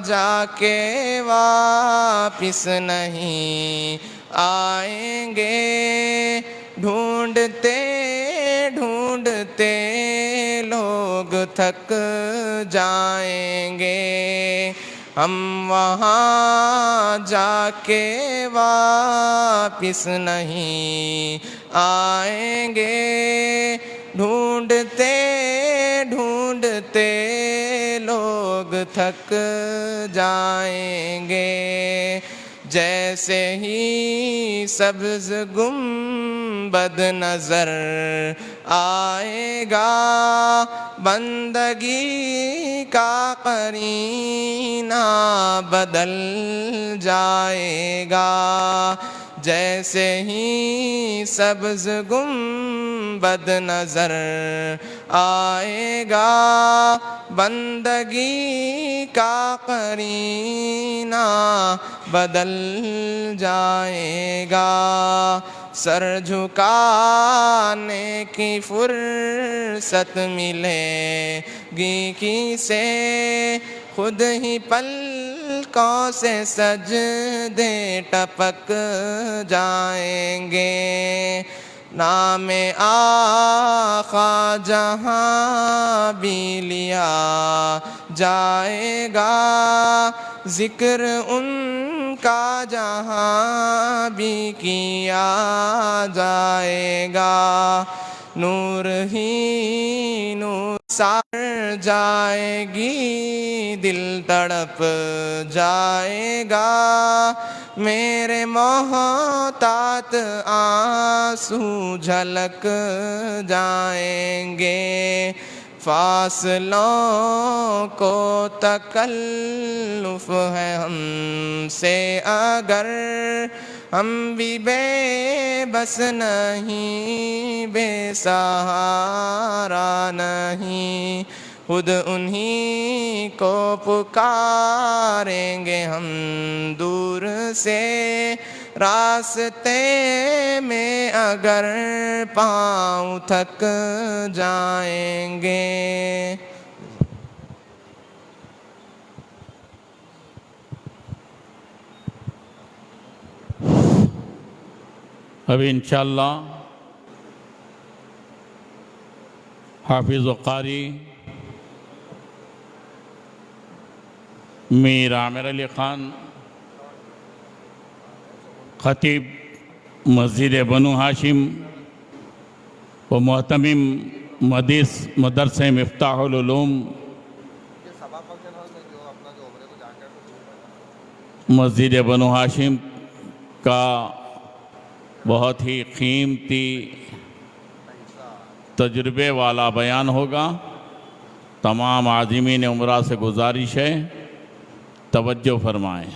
جا کے واپس نہیں آئیں گے، ڈھونڈتے ڈھونڈتے لوگ تھک جائیں گے، ہم وہاں جا کے واپس نہیں آئیں گے، ڈھونڈتے ڈھونڈتے لوگ تھک جائیں گے، جیسے ہی سبز گنبد نظر آئے گا، بندگی کا قرینہ بدل جائے گا، جیسے ہی سبز گنبد نظر آئے گا، بندگی کا قرینہ بدل جائے گا، سر جھکانے کی فرصت ملے گی کسے، خود ہی پلکوں سے سجدے ٹپک جائیں گے، نام آقا جہاں بھی لیا جائے گا، ذکر ان کا جہاں بھی کیا جائے گا، نور ہی نور سار جائے گی، دل تڑپ جائے گا، میرے محتاط آنسو جھلک جائیں گے، فاصلوں کو تکلف ہے ہم سے اگر، ہم بھی بے بس نہیں، بے سہارا نہیں، خود انہی کو پکاریں گے ہم دور سے، راستے میں اگر پاؤں تھک جائیں گے۔ ابھی انشاءاللہ حافظ و قاری میر عامر علی خان خطیب مسجد بنو ہاشم و محتمم مدرسہ مفتاح العلوم مسجد بنو ہاشم کا بہت ہی قیمتی تجربے والا بیان ہوگا، تمام عازمین عمرہ سے گزارش ہے توجہ فرمائیں۔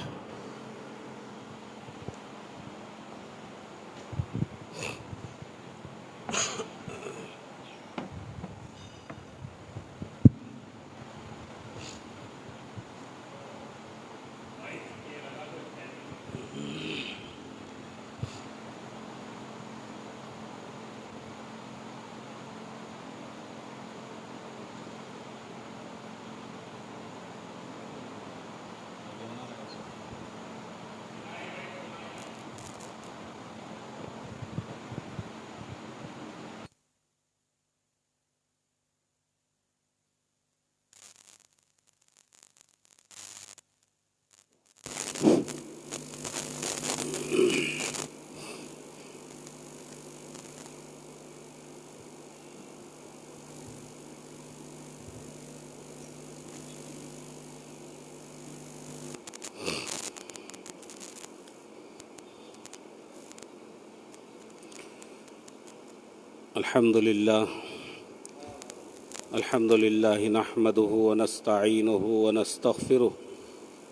الحمد لله نحمده ونستعينه ونستغفره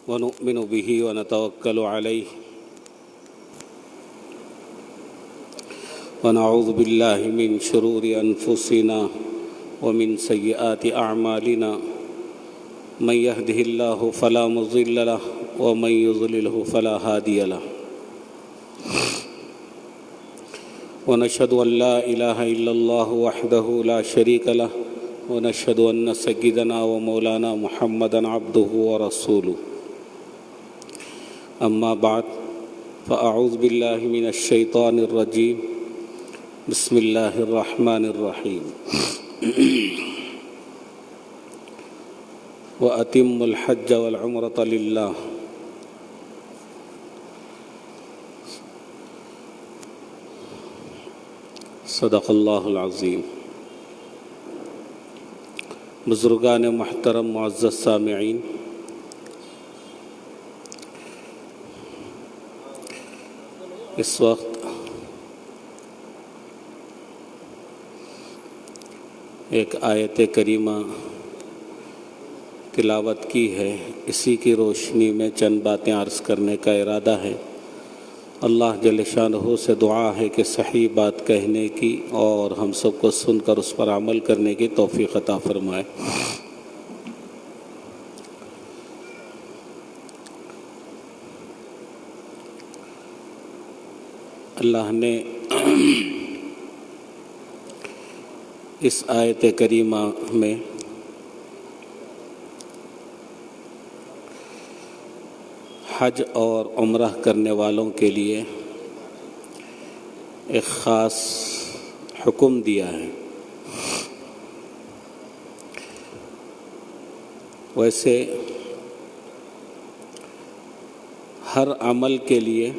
ونؤمن به ونتوكل عليه ونعوذ بالله من شرور أنفسنا ومن سيئات أعمالنا، من يهده الله فلا مضل له ومن يضلله فلا هادي له، ونشهد أن لا إله إلا الله وحده لا شريك له، ونشهد أن سيدنا ومولانا محمدا عبده ورسوله أما بعد فأعوذ بالله من الشيطان الرجيم بسم الله الرحمن الرحيم وأتموا الحج والعمرة لله صدق اللہ العظیم۔ بزرگان محترم، معزز سامعین، اس وقت ایک آیت کریمہ تلاوت کی ہے، اسی کی روشنی میں چند باتیں عرض کرنے کا ارادہ ہے۔ اللہ جل شانہ سے دعا ہے کہ صحیح بات کہنے کی اور ہم سب کو سن کر اس پر عمل کرنے کی توفیق عطا فرمائے۔ اللہ نے اس آیت کریمہ میں حج اور عمرہ کرنے والوں کے لیے ایک خاص حکم دیا ہے۔ ویسے ہر عمل کے لیے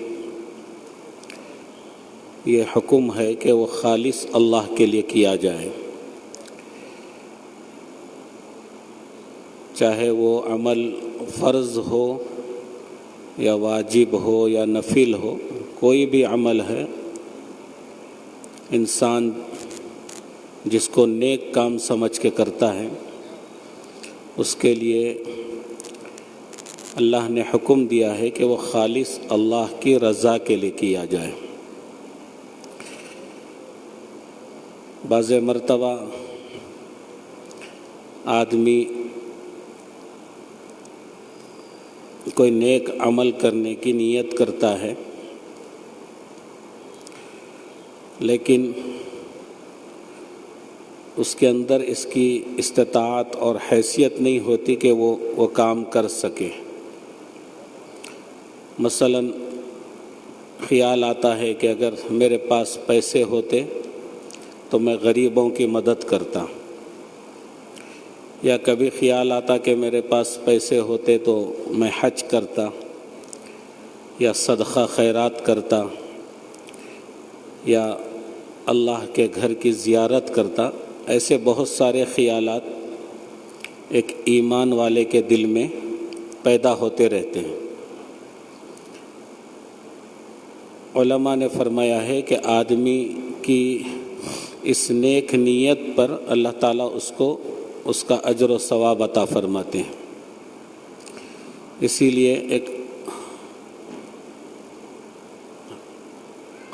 یہ حکم ہے کہ وہ خالص اللہ کے لیے کیا جائے، چاہے وہ عمل فرض ہو یا واجب ہو یا نفل ہو، کوئی بھی عمل ہے انسان جس کو نیک کام سمجھ کے کرتا ہے، اس کے لیے اللہ نے حکم دیا ہے کہ وہ خالص اللہ کی رضا کے لیے کیا جائے۔ بعض مرتبہ آدمی کوئی نیک عمل کرنے کی نیت کرتا ہے، لیکن اس کے اندر اس کی استطاعت اور حیثیت نہیں ہوتی کہ وہ کام کر سکے۔ مثلا خیال آتا ہے کہ اگر میرے پاس پیسے ہوتے تو میں غریبوں کی مدد کرتا، یا کبھی خیال آتا کہ میرے پاس پیسے ہوتے تو میں حج کرتا یا صدقہ خیرات کرتا یا اللہ کے گھر کی زیارت کرتا۔ ایسے بہت سارے خیالات ایک ایمان والے کے دل میں پیدا ہوتے رہتے ہیں۔ علماء نے فرمایا ہے کہ آدمی کی اس نیک نیت پر اللہ تعالیٰ اس کو اس کا اجر و ثواب عطا فرماتے ہیں۔ اسی لیے ایک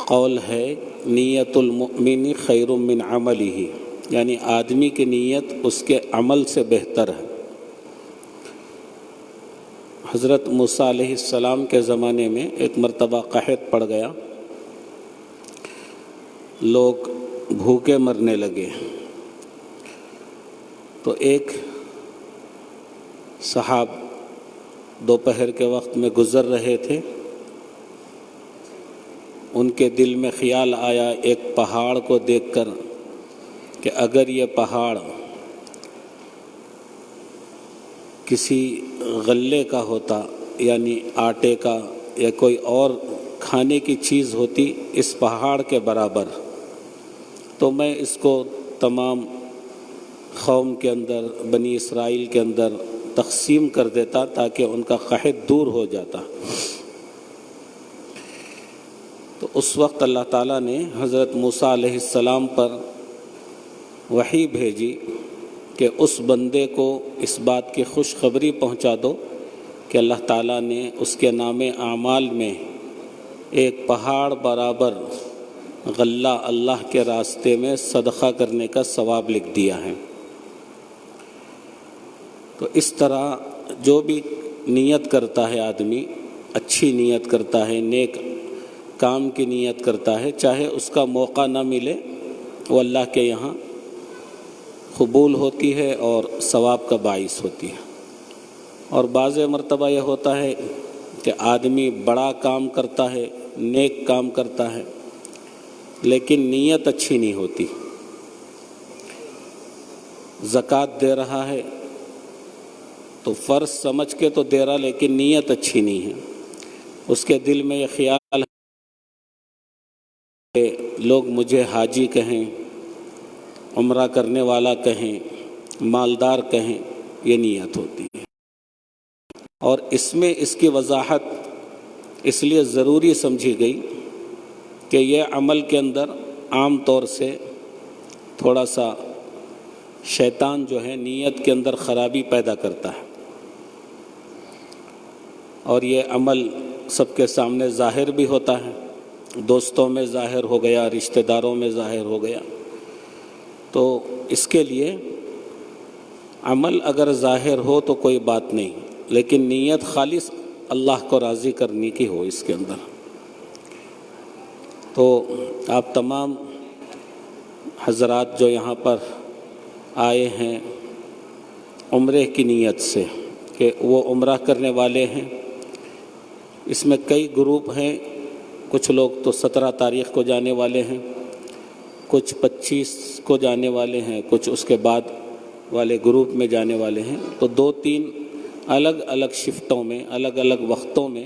قول ہے، نیت المؤمن خیر من عملہ، یعنی آدمی کی نیت اس کے عمل سے بہتر ہے۔ حضرت موسیٰ علیہ السلام کے زمانے میں ایک مرتبہ قحط پڑ گیا، لوگ بھوکے مرنے لگے، تو ایک صحاب دوپہر کے وقت میں گزر رہے تھے، ان کے دل میں خیال آیا ایک پہاڑ کو دیکھ کر کہ اگر یہ پہاڑ کسی غلے کا ہوتا، یعنی آٹے کا یا کوئی اور کھانے کی چیز ہوتی اس پہاڑ کے برابر، تو میں اس کو تمام قوم کے اندر، بنی اسرائیل کے اندر تقسیم کر دیتا تاکہ ان کا قحط دور ہو جاتا۔ تو اس وقت اللہ تعالیٰ نے حضرت موسیٰ علیہ السلام پر وحی بھیجی کہ اس بندے کو اس بات کی خوشخبری پہنچا دو کہ اللہ تعالیٰ نے اس کے نام اعمال میں ایک پہاڑ برابر غلہ اللہ کے راستے میں صدقہ کرنے کا ثواب لکھ دیا ہے۔ تو اس طرح جو بھی نیت کرتا ہے آدمی، اچھی نیت کرتا ہے، نیک کام کی نیت کرتا ہے، چاہے اس کا موقع نہ ملے، وہ اللہ کے یہاں قبول ہوتی ہے اور ثواب کا باعث ہوتی ہے۔ اور بعض مرتبہ یہ ہوتا ہے کہ آدمی بڑا کام کرتا ہے، نیک کام کرتا ہے، لیکن نیت اچھی نہیں ہوتی۔ زکوٰۃ دے رہا ہے تو فرض سمجھ کے تو دے رہا، لیکن نیت اچھی نہیں ہے۔ اس کے دل میں یہ خیال ہے کہ لوگ مجھے حاجی کہیں، عمرہ کرنے والا کہیں، مالدار کہیں، یہ نیت ہوتی ہے۔ اور اس میں اس کی وضاحت اس لیے ضروری سمجھی گئی کہ یہ عمل کے اندر عام طور سے تھوڑا سا شیطان جو ہے نیت کے اندر خرابی پیدا کرتا ہے، اور یہ عمل سب کے سامنے ظاہر بھی ہوتا ہے، دوستوں میں ظاہر ہو گیا، رشتہ داروں میں ظاہر ہو گیا۔ تو اس کے لیے عمل اگر ظاہر ہو تو کوئی بات نہیں، لیکن نیت خالص اللہ کو راضی کرنے کی ہو اس کے اندر۔ تو آپ تمام حضرات جو یہاں پر آئے ہیں عمرے کی نیت سے کہ وہ عمرہ کرنے والے ہیں، اس میں کئی گروپ ہیں، کچھ لوگ تو 17 تاریخ کو جانے والے ہیں، کچھ 25 کو جانے والے ہیں، کچھ اس کے بعد والے گروپ میں جانے والے ہیں۔ تو 2-3 الگ الگ شفٹوں میں، الگ الگ وقتوں میں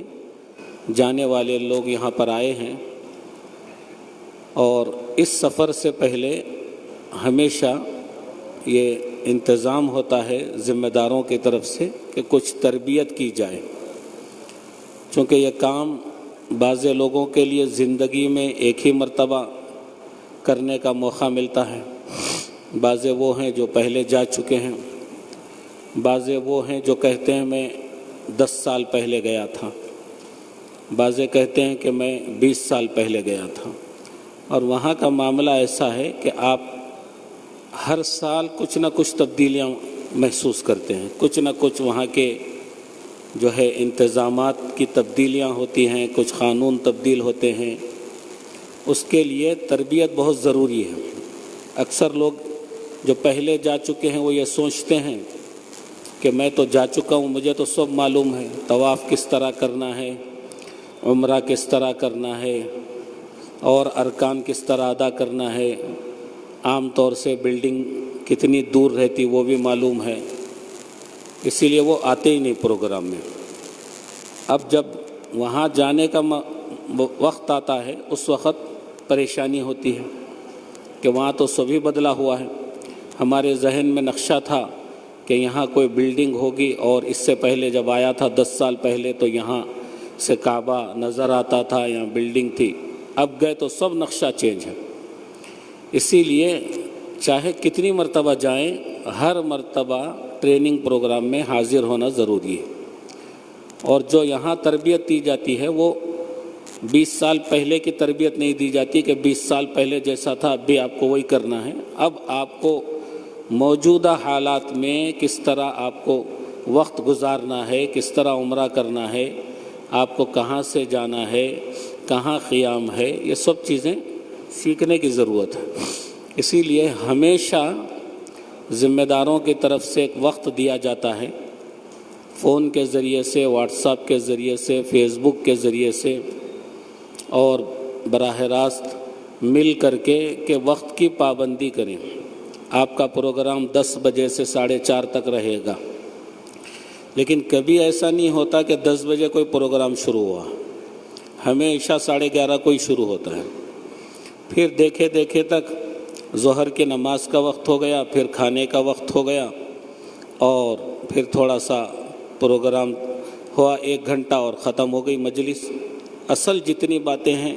جانے والے لوگ یہاں پر آئے ہیں۔ اور اس سفر سے پہلے ہمیشہ یہ انتظام ہوتا ہے ذمہ داروں کی طرف سے کہ کچھ تربیت کی جائے، چونکہ یہ کام بعض لوگوں کے لیے زندگی میں ایک ہی مرتبہ کرنے کا موقع ملتا ہے، بعض وہ ہیں جو پہلے جا چکے ہیں، بعض وہ ہیں جو کہتے ہیں میں 10 سال پہلے گیا تھا، بعض کہتے ہیں کہ میں 20 سال پہلے گیا تھا۔ اور وہاں کا معاملہ ایسا ہے کہ آپ ہر سال کچھ نہ کچھ تبدیلیاں محسوس کرتے ہیں، کچھ نہ کچھ وہاں کے جو ہے انتظامات کی تبدیلیاں ہوتی ہیں، کچھ قانون تبدیل ہوتے ہیں۔ اس کے لیے تربیت بہت ضروری ہے۔ اکثر لوگ جو پہلے جا چکے ہیں وہ یہ سوچتے ہیں کہ میں تو جا چکا ہوں، مجھے تو سب معلوم ہے، طواف کس طرح کرنا ہے، عمرہ کس طرح کرنا ہے، اور ارکان کس طرح ادا کرنا ہے، عام طور سے بلڈنگ کتنی دور رہتی وہ بھی معلوم ہے، اسی لیے وہ آتے ہی نہیں پروگرام میں۔ اب جب وہاں جانے کا وقت آتا ہے اس وقت پریشانی ہوتی ہے کہ وہاں تو سبھی بدلا ہوا ہے۔ ہمارے ذہن میں نقشہ تھا کہ یہاں کوئی بلڈنگ ہوگی، اور اس سے پہلے جب آیا تھا 10 سال پہلے تو یہاں سے کعبہ نظر آتا تھا، یہاں بلڈنگ تھی، اب گئے تو سب نقشہ چینج ہے۔ اسی لیے چاہے کتنی مرتبہ جائیں، ہر مرتبہ ٹریننگ پروگرام میں حاضر ہونا ضروری ہے۔ اور جو یہاں تربیت دی جاتی ہے وہ 20 سال پہلے کی تربیت نہیں دی جاتی کہ 20 سال پہلے جیسا تھا اب بھی آپ کو وہی کرنا ہے۔ اب آپ کو موجودہ حالات میں کس طرح آپ کو وقت گزارنا ہے، کس طرح عمرہ کرنا ہے، آپ کو کہاں سے جانا ہے، کہاں قیام ہے، یہ سب چیزیں سیکھنے کی ضرورت ہے۔ اسی لیے ہمیشہ ذمہ داروں کی طرف سے ایک وقت دیا جاتا ہے، فون کے ذریعے سے، واٹس ایپ کے ذریعے سے، فیس بک کے ذریعے سے، اور براہ راست مل کر کے کہ وقت کی پابندی کریں۔ آپ کا پروگرام 10 بجے سے 4:30 تک رہے گا، لیکن کبھی ایسا نہیں ہوتا کہ 10 بجے کوئی پروگرام شروع ہوا، ہمیشہ 11:30 کو ہی شروع ہوتا ہے۔ پھر دیکھے دیکھے تک ظہر کی نماز کا وقت ہو گیا، پھر کھانے کا وقت ہو گیا، اور پھر تھوڑا سا پروگرام ہوا 1 گھنٹہ اور ختم ہو گئی مجلس۔ اصل جتنی باتیں ہیں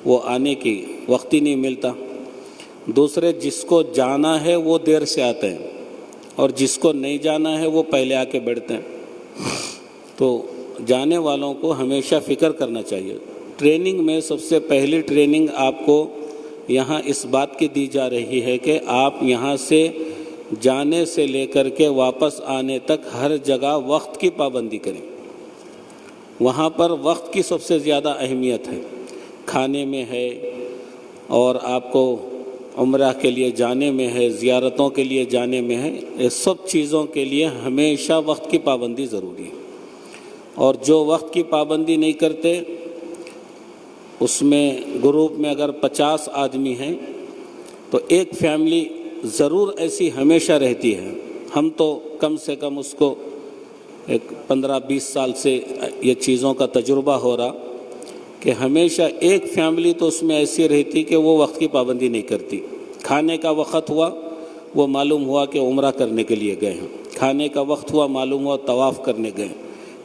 وہ آنے کی وقت ہی نہیں ملتا۔ دوسرے جس کو جانا ہے وہ دیر سے آتے ہیں، اور جس کو نہیں جانا ہے وہ پہلے آ کے بیٹھتے ہیں۔ تو جانے والوں کو ہمیشہ فکر کرنا چاہیے۔ ٹریننگ میں سب سے پہلی ٹریننگ آپ کو یہاں اس بات کی دی جا رہی ہے کہ آپ یہاں سے جانے سے لے کر کے واپس آنے تک ہر جگہ وقت کی پابندی کریں۔ وہاں پر وقت کی سب سے زیادہ اہمیت ہے، کھانے میں ہے، اور آپ کو عمرہ کے لیے جانے میں ہے، زیارتوں کے لیے جانے میں ہے، یہ سب چیزوں کے لیے ہمیشہ وقت کی پابندی ضروری ہے۔ اور جو وقت کی پابندی نہیں کرتے اس میں گروپ میں اگر 50 آدمی ہیں تو ایک فیملی ضرور ایسی ہمیشہ رہتی ہے. ہم تو کم سے کم اس کو ایک 15-20 سال سے یہ چیزوں کا تجربہ ہو رہا کہ ہمیشہ ایک فیملی تو اس میں ایسی رہتی کہ وہ وقت کی پابندی نہیں کرتی. کھانے کا وقت ہوا وہ معلوم ہوا کہ عمرہ کرنے کے لیے گئے ہیں، کھانے کا وقت ہوا معلوم ہوا طواف کرنے گئے،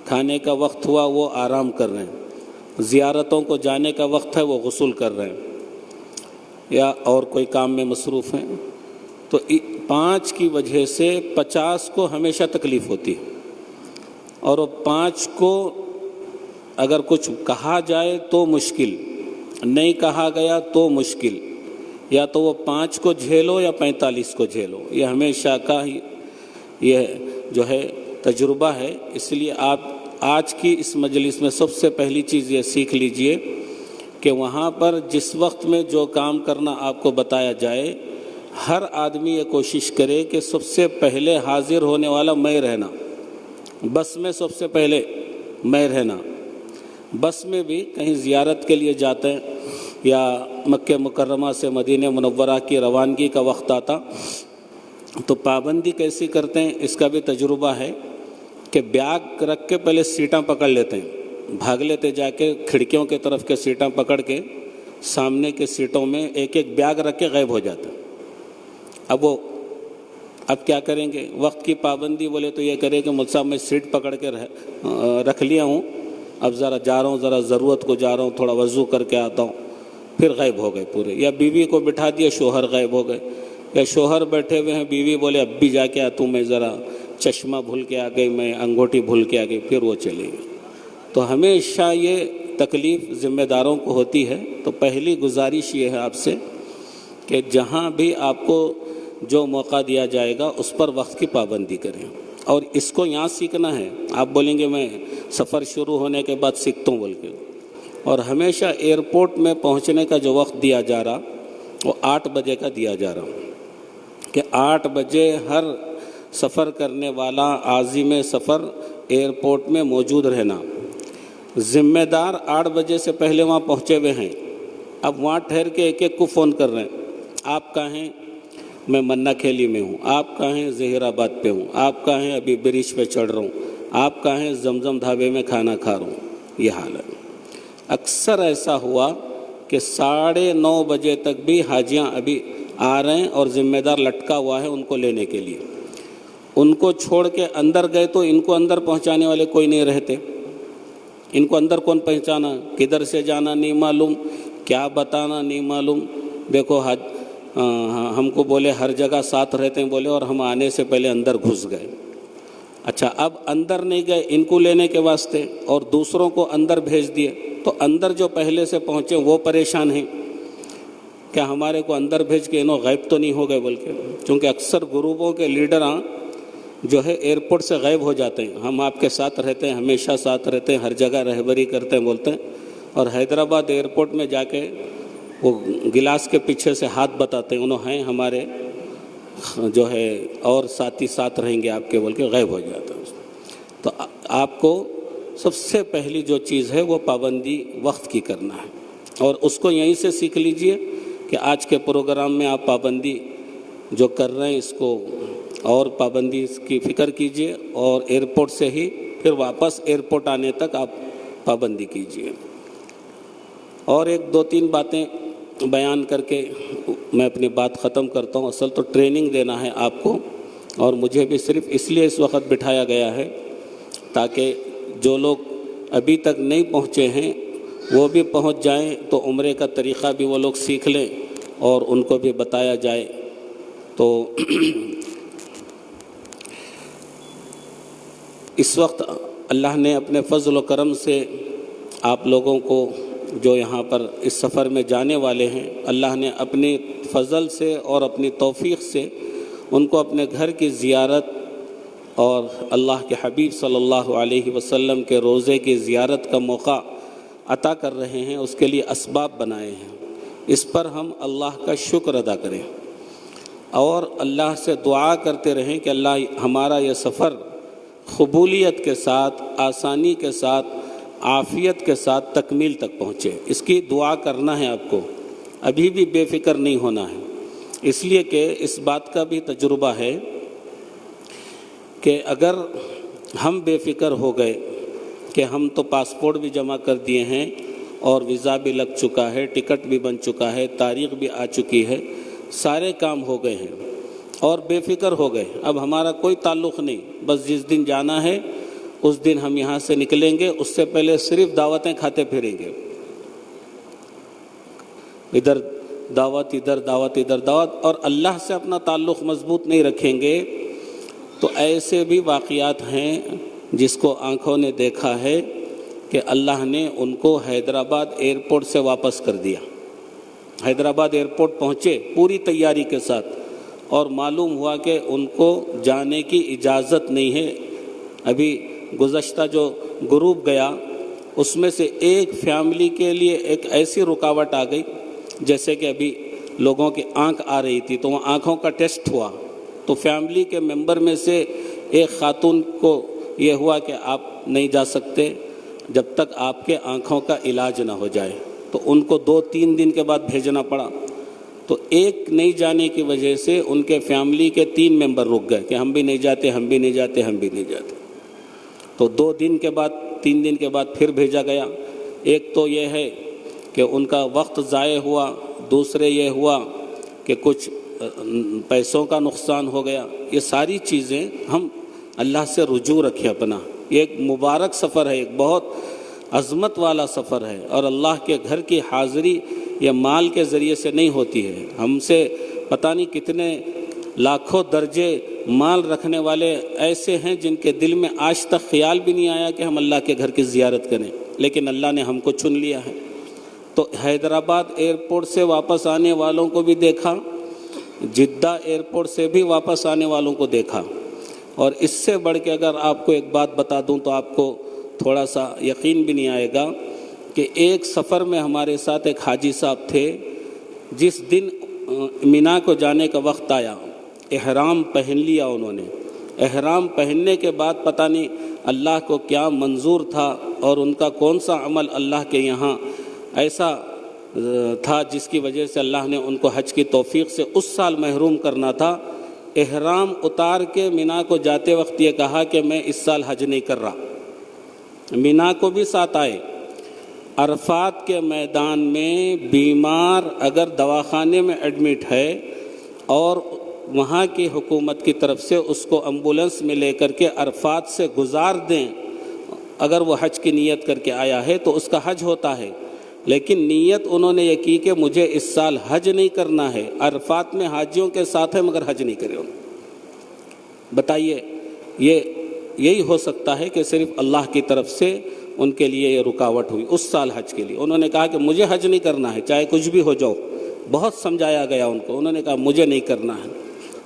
کھانے کا وقت ہوا وہ آرام کر رہے ہیں، زیارتوں کو جانے کا وقت ہے وہ غسل کر رہے ہیں یا اور کوئی کام میں مصروف ہیں. تو 5 کی وجہ سے 50 کو ہمیشہ تکلیف ہوتی ہے، اور وہ 5 کو اگر کچھ کہا جائے تو مشکل، نہیں کہا گیا تو مشکل، یا تو وہ 5 کو جھیلو یا 45 کو جھیلو. یہ ہمیشہ کا ہی یہ جو ہے تجربہ ہے. اس لیے آپ آج کی اس مجلس میں سب سے پہلی چیز یہ سیکھ لیجئے کہ وہاں پر جس وقت میں جو کام کرنا آپ کو بتایا جائے، ہر آدمی یہ کوشش کرے کہ سب سے پہلے حاضر ہونے والا میں رہنا. بس میں سب سے پہلے میں رہنا. بس میں بھی کہیں زیارت کے لیے جاتے ہیں یا مکہ مکرمہ سے مدینہ منورہ کی روانگی کا وقت آتا تو پابندی کیسی کرتے ہیں اس کا بھی تجربہ ہے کہ بیگ رکھ کے پہلے سیٹاں پکڑ لیتے ہیں، بھاگ لیتے جا کے کھڑکیوں کے طرف کے سیٹاں پکڑ کے سامنے کے سیٹوں میں ایک ایک بیگ رکھ کے غائب ہو جاتا. اب کیا کریں گے؟ وقت کی پابندی بولے تو یہ کرے کہ مجھ صاحب میں سیٹ پکڑ کے رکھ لیا ہوں، اب ذرا جا رہا ہوں، ذرا ضرورت کو جا رہا ہوں، تھوڑا وضو کر کے آتا ہوں، پھر غائب ہو گئے پورے. یا بیوی کو بٹھا دیا، شوہر غائب ہو گئے، یا شوہر بیٹھے ہوئے ہیں، بیوی بولے اب بھی جا کے آتا ہوں، میں ذرا چشمہ بھول کے آ گئی، میں انگوٹھی بھول کے آ گئی، پھر وہ چلے گئے. تو ہمیشہ یہ تکلیف ذمہ داروں کو ہوتی ہے. تو پہلی گزارش یہ ہے آپ سے کہ جہاں بھی آپ کو جو موقع دیا جائے گا اس پر وقت کی پابندی کریں. اور اس کو یہاں سیکھنا ہے. آپ بولیں گے میں سفر شروع ہونے کے بعد سیکھتا ہوں بول کے، اور ہمیشہ ایئرپورٹ میں پہنچنے کا جو وقت دیا جا رہا وہ 8 بجے کا دیا جا رہا کہ 8 بجے ہر سفر کرنے والا عازم سفر ایئرپورٹ میں موجود رہنا. ذمہ دار 8 بجے سے پہلے وہاں پہنچے ہوئے ہیں. اب وہاں ٹھہر کے ایک ایک کو فون کر رہے ہیں، آپ کہاں ہیں؟ میں منا کھیلی میں ہوں. آپ کہاں ہیں؟ ظہیر آباد پہ ہوں. آپ کہاں ہیں؟ ابھی برج پہ چڑھ رہا ہوں. آپ کہاں ہیں؟ زمزم ڈھابے میں کھانا کھا رہا ہوں. یہ حال ہے. اکثر ایسا ہوا کہ 9:30 بجے تک بھی حاجیاں ابھی آ رہے ہیں اور ذمہ دار لٹکا ہوا ہے ان کو لینے کے لیے. ان کو چھوڑ کے اندر گئے تو ان کو اندر پہنچانے والے کوئی نہیں رہتے. ان کو اندر کون پہنچانا؟ کدھر سے جانا نہیں معلوم، کیا بتانا نہیں معلوم. دیکھو ہم کو بولے ہر جگہ ساتھ رہتے ہیں بولے، اور ہم آنے سے پہلے اندر گھس گئے. اچھا اب اندر نہیں گئے ان کو لینے کے واسطے اور دوسروں کو اندر بھیج دیے، تو اندر جو پہلے سے پہنچے وہ پریشان ہیں کہ ہمارے کو اندر بھیج کے انہوں غائب تو نہیں ہو گئے بول کے. چونکہ اکثر گروپوں کے لیڈراں جو ہے ایئرپورٹ سے غائب ہو جاتے ہیں. ہم آپ کے ساتھ رہتے ہیں، ہمیشہ ساتھ رہتے ہیں، ہر جگہ رہبری کرتے ہیں بولتے ہیں، اور حیدرآباد ایئرپورٹ میں جا کے وہ گلاس کے پیچھے سے ہاتھ بتاتے ہیں انہوں ہیں ہمارے جو ہے اور ساتھی ساتھ رہیں گے آپ کے بول کے غائب ہو جاتا ہے. تو آپ کو سب سے پہلی جو چیز ہے وہ پابندی وقت کی کرنا ہے، اور اس کو یہیں سے سیکھ لیجئے کہ آج کے پروگرام میں آپ پابندی جو کر رہے ہیں اس کو اور پابندی اس کی فکر کیجئے، اور ایئرپورٹ سے ہی پھر واپس ایئرپورٹ آنے تک آپ پابندی کیجئے. اور 1-2-3 باتیں بیان کر کے میں اپنی بات ختم کرتا ہوں. اصل تو ٹریننگ دینا ہے آپ کو، اور مجھے بھی صرف اس لیے اس وقت بٹھایا گیا ہے تاکہ جو لوگ ابھی تک نہیں پہنچے ہیں وہ بھی پہنچ جائیں، تو عمرے کا طریقہ بھی وہ لوگ سیکھ لیں اور ان کو بھی بتایا جائے. تو اس وقت اللہ نے اپنے فضل و کرم سے آپ لوگوں کو جو یہاں پر اس سفر میں جانے والے ہیں، اللہ نے اپنے فضل سے اور اپنی توفیق سے ان کو اپنے گھر کی زیارت اور اللہ کے حبیب صلی اللہ علیہ وسلم کے روضے کی زیارت کا موقع عطا کر رہے ہیں، اس کے لیے اسباب بنائے ہیں. اس پر ہم اللہ کا شکر ادا کریں اور اللہ سے دعا کرتے رہیں کہ اللہ ہمارا یہ سفر قبولیت کے ساتھ، آسانی کے ساتھ، عافیت کے ساتھ تکمیل تک پہنچے۔ اس کی دعا کرنا ہے آپ کو، ابھی بھی بے فکر نہیں ہونا ہے، اس لیے کہ اس بات کا بھی تجربہ ہے کہ اگر ہم بے فکر ہو گئے کہ ہم تو پاسپورٹ بھی جمع کر دیے ہیں اور ویزا بھی لگ چکا ہے، ٹکٹ بھی بن چکا ہے، تاریخ بھی آ چکی ہے، سارے کام ہو گئے ہیں اور بے فکر ہو گئے، اب ہمارا کوئی تعلق نہیں، بس جس دن جانا ہے اس دن ہم یہاں سے نکلیں گے، اس سے پہلے صرف دعوتیں کھاتے پھریں گے، ادھر دعوت، ادھر دعوت، ادھر دعوت، اور اللہ سے اپنا تعلق مضبوط نہیں رکھیں گے تو ایسے بھی واقعات ہیں جس کو آنکھوں نے دیکھا ہے کہ اللہ نے ان کو حیدرآباد ایئرپورٹ سے واپس کر دیا۔ حیدرآباد ایئرپورٹ پہنچے پوری تیاری کے ساتھ اور معلوم ہوا کہ ان کو جانے کی اجازت نہیں ہے۔ ابھی گزشتہ جو گروپ گیا اس میں سے ایک فیملی کے لیے ایک ایسی رکاوٹ آ گئی، جیسے کہ ابھی لوگوں کی آنکھ آ رہی تھی تو وہ آنکھوں کا ٹیسٹ ہوا، تو فیملی کے ممبر میں سے ایک خاتون کو یہ ہوا کہ آپ نہیں جا سکتے جب تک آپ کے آنکھوں کا علاج نہ ہو جائے، تو ان کو 2-3 دن کے بعد بھیجنا پڑا۔ تو ایک نہیں جانے کی وجہ سے ان کے فیملی کے 3 ممبر رک گئے کہ ہم بھی نہیں جاتے، ہم بھی نہیں جاتے، ہم بھی نہیں جاتے۔ تو 2 دن کے بعد، 3 دن کے بعد پھر بھیجا گیا۔ ایک تو یہ ہے کہ ان کا وقت ضائع ہوا، دوسرے یہ ہوا کہ کچھ پیسوں کا نقصان ہو گیا۔ یہ ساری چیزیں ہم اللہ سے رجوع رکھیں اپنا۔ یہ ایک مبارک سفر ہے، ایک بہت عظمت والا سفر ہے، اور اللہ کے گھر کی حاضری یہ مال کے ذریعے سے نہیں ہوتی ہے۔ ہم سے پتہ نہیں کتنے لاکھوں درجے مال رکھنے والے ایسے ہیں جن کے دل میں آج تک خیال بھی نہیں آیا کہ ہم اللہ کے گھر کی زیارت کریں، لیکن اللہ نے ہم کو چن لیا ہے۔ تو حیدرآباد ایئرپورٹ سے واپس آنے والوں کو بھی دیکھا، جدہ ایئرپورٹ سے بھی واپس آنے والوں کو دیکھا، اور اس سے بڑھ کے اگر آپ کو ایک بات بتا دوں تو آپ کو تھوڑا سا یقین بھی نہیں آئے گا کہ ایک سفر میں ہمارے ساتھ ایک حاجی صاحب تھے، جس دن مینا کو جانے کا وقت آیا احرام پہن لیا انہوں نے۔ احرام پہننے کے بعد پتہ نہیں اللہ کو کیا منظور تھا اور ان کا کون سا عمل اللہ کے یہاں ایسا تھا جس کی وجہ سے اللہ نے ان کو حج کی توفیق سے اس سال محروم کرنا تھا۔ احرام اتار کے مینا کو جاتے وقت یہ کہا کہ میں اس سال حج نہیں کر رہا۔ مینا کو بھی ساتھ آئے۔ عرفات کے میدان میں بیمار اگر دواخانے میں ایڈمٹ ہے اور وہاں کی حکومت کی طرف سے اس کو ایمبولینس میں لے کر کے عرفات سے گزار دیں، اگر وہ حج کی نیت کر کے آیا ہے تو اس کا حج ہوتا ہے، لیکن نیت انہوں نے یہ کی کہ مجھے اس سال حج نہیں کرنا ہے۔ عرفات میں حاجیوں کے ساتھ ہے مگر حج نہیں کرے۔ بتائیے، یہی ہو سکتا ہے کہ صرف اللہ کی طرف سے ان کے لیے یہ رکاوٹ ہوئی اس سال حج کے لیے۔ انہوں نے کہا کہ مجھے حج نہیں کرنا ہے، چاہے کچھ بھی ہو جاؤ۔ بہت سمجھایا گیا ان کو، انہوں نے کہا مجھے نہیں کرنا ہے۔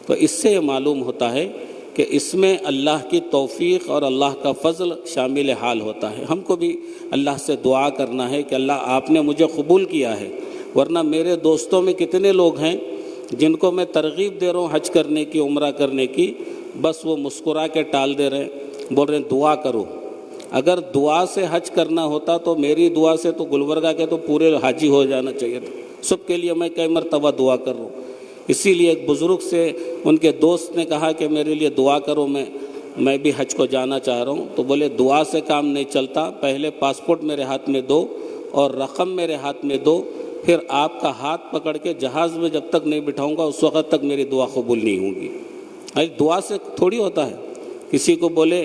تو اس سے یہ معلوم ہوتا ہے کہ اس میں اللہ کی توفیق اور اللہ کا فضل شامل حال ہوتا ہے۔ ہم کو بھی اللہ سے دعا کرنا ہے کہ اللہ آپ نے مجھے قبول کیا ہے، ورنہ میرے دوستوں میں کتنے لوگ ہیں جن کو میں ترغیب دے رہا ہوں حج کرنے کی، عمرہ کرنے کی، بس وہ مسکرا کے ٹال دے رہے ہیں، بول رہے ہیں دعا کرو۔ اگر دعا سے حج کرنا ہوتا تو میری دعا سے تو گلبرگہ کے تو پورے حاجی ہو جانا چاہیے تھا۔ سب کے لیے میں کئی مرتبہ دعا کر رہا ہوں۔ اسی لیے ایک بزرگ سے ان کے دوست نے کہا کہ میرے لیے دعا کرو، میں بھی حج کو جانا چاہ رہا ہوں۔ تو بولے دعا سے کام نہیں چلتا، پہلے پاسپورٹ میرے ہاتھ میں دو اور رقم میرے ہاتھ میں دو، پھر آپ کا ہاتھ پکڑ کے جہاز میں جب تک نہیں بٹھاؤں گا اس وقت تک میری دعا قبول نہیں ہوگی۔ دعا سے تھوڑی ہوتا ہے۔ کسی کو بولے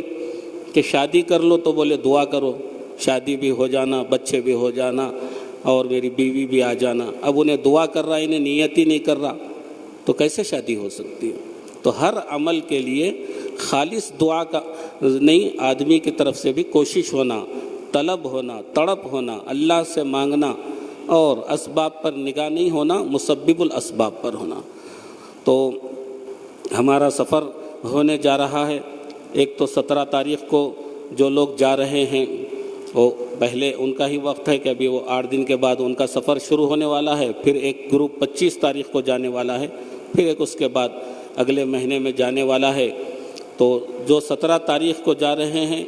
کہ شادی کر لو تو بولے دعا کرو، شادی بھی ہو جانا، بچے بھی ہو جانا اور میری بیوی بھی آ جانا۔ اب انہیں دعا کر رہا، انہیں نیت ہی نہیں کر رہا تو کیسے شادی ہو سکتی ہے؟ تو ہر عمل کے لیے خالص دعا کا نہیں، آدمی کی طرف سے بھی کوشش ہونا، طلب ہونا، تڑپ ہونا، اللہ سے مانگنا، اور اسباب پر نگاہ نہیں ہونا، مسبب الاسباب پر ہونا۔ تو ہمارا سفر ہونے جا رہا ہے۔ ایک تو 17 تاریخ کو جو لوگ جا رہے ہیں وہ پہلے ان کا ہی وقت ہے کہ ابھی وہ 8 دن کے بعد ان کا سفر شروع ہونے والا ہے۔ پھر ایک گروپ 25 تاریخ کو جانے والا ہے، پھر ایک اس کے بعد اگلے مہینے میں جانے والا ہے۔ تو جو 17 تاریخ کو جا رہے ہیں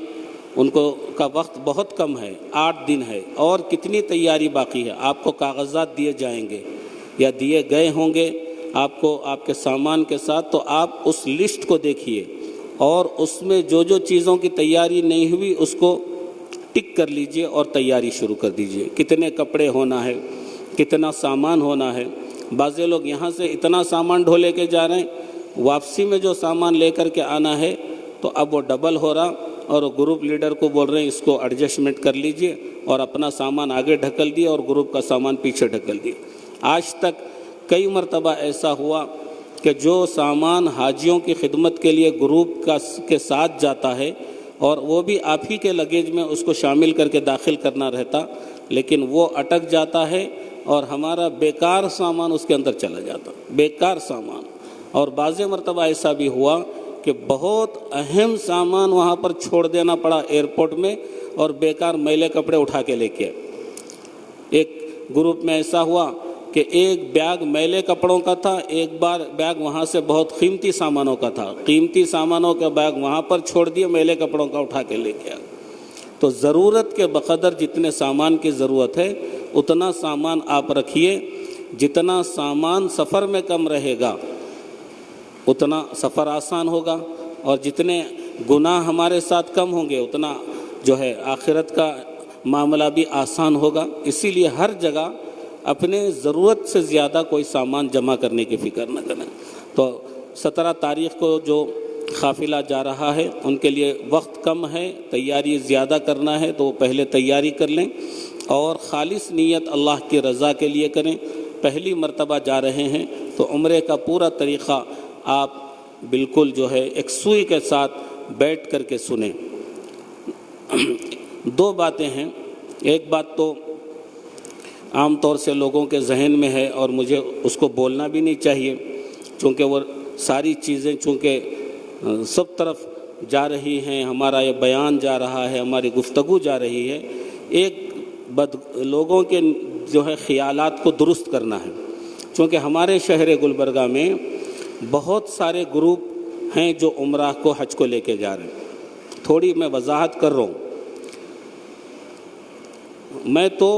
ان کو کا وقت بہت کم ہے، 8 دن ہے، اور کتنی تیاری باقی ہے۔ آپ کو کاغذات دیے جائیں گے یا دیے گئے ہوں گے آپ کو آپ کے سامان کے ساتھ، تو آپ اس لسٹ کو دیکھیے اور اس میں جو جو چیزوں کی تیاری نہیں ہوئی اس کو ٹک کر لیجئے اور تیاری شروع کر دیجئے۔ کتنے کپڑے ہونا ہے، کتنا سامان ہونا ہے۔ بعض لوگ یہاں سے اتنا سامان ڈھو لے کے جا رہے ہیں، واپسی میں جو سامان لے کر کے آنا ہے تو اب وہ ڈبل ہو رہا، اور گروپ لیڈر کو بول رہے ہیں اس کو ایڈجسٹمنٹ کر لیجئے، اور اپنا سامان آگے ڈھکل دیا اور گروپ کا سامان پیچھے ڈھکل دیا۔ آج تک کئی مرتبہ ایسا ہوا کہ جو سامان حاجیوں کی خدمت کے لیے گروپ کے ساتھ جاتا ہے اور وہ بھی آپ ہی کے لگیج میں اس کو شامل کر کے داخل کرنا رہتا، لیکن وہ اٹک جاتا ہے اور ہمارا بیکار سامان اس کے اندر چلا جاتا، بیکار سامان۔ اور بعض مرتبہ ایسا بھی ہوا کہ بہت اہم سامان وہاں پر چھوڑ دینا پڑا ایئرپورٹ میں، اور بیکار میلے کپڑے اٹھا کے لے کے۔ ایک گروپ میں ایسا ہوا کہ ایک بیگ میلے کپڑوں کا تھا، ایک بار بیگ وہاں سے بہت قیمتی سامانوں کا تھا، قیمتی سامانوں کا بیگ وہاں پر چھوڑ دیا، میلے کپڑوں کا اٹھا کے لے گیا۔ تو ضرورت کے بقدر جتنے سامان کی ضرورت ہے اتنا سامان آپ رکھیے۔ جتنا سامان سفر میں کم رہے گا اتنا سفر آسان ہوگا، اور جتنے گناہ ہمارے ساتھ کم ہوں گے اتنا جو ہے آخرت کا معاملہ بھی آسان ہوگا۔ اسی لیے ہر جگہ اپنے ضرورت سے زیادہ کوئی سامان جمع کرنے کی فکر نہ کریں۔ تو 17 تاریخ کو جو قافلہ جا رہا ہے ان کے لیے وقت کم ہے، تیاری زیادہ کرنا ہے تو وہ پہلے تیاری کر لیں، اور خالص نیت اللہ کی رضا کے لیے کریں۔ پہلی مرتبہ جا رہے ہیں تو عمرے کا پورا طریقہ آپ بالکل جو ہے ایک سوئی کے ساتھ بیٹھ کر کے سنیں۔ 2 باتیں ہیں، ایک بات تو عام طور سے لوگوں کے ذہن میں ہے اور مجھے اس کو بولنا بھی نہیں چاہیے، چونکہ وہ ساری چیزیں چونکہ سب طرف جا رہی ہیں، ہمارا یہ بیان جا رہا ہے، ہماری گفتگو جا رہی ہے، ایک لوگوں کے جو ہے خیالات کو درست کرنا ہے۔ چونکہ ہمارے شہر گلبرگہ میں بہت سارے گروپ ہیں جو عمرہ کو حج کو لے کے جا رہے ہیں۔ تھوڑی میں وضاحت کر رہا ہوں، میں تو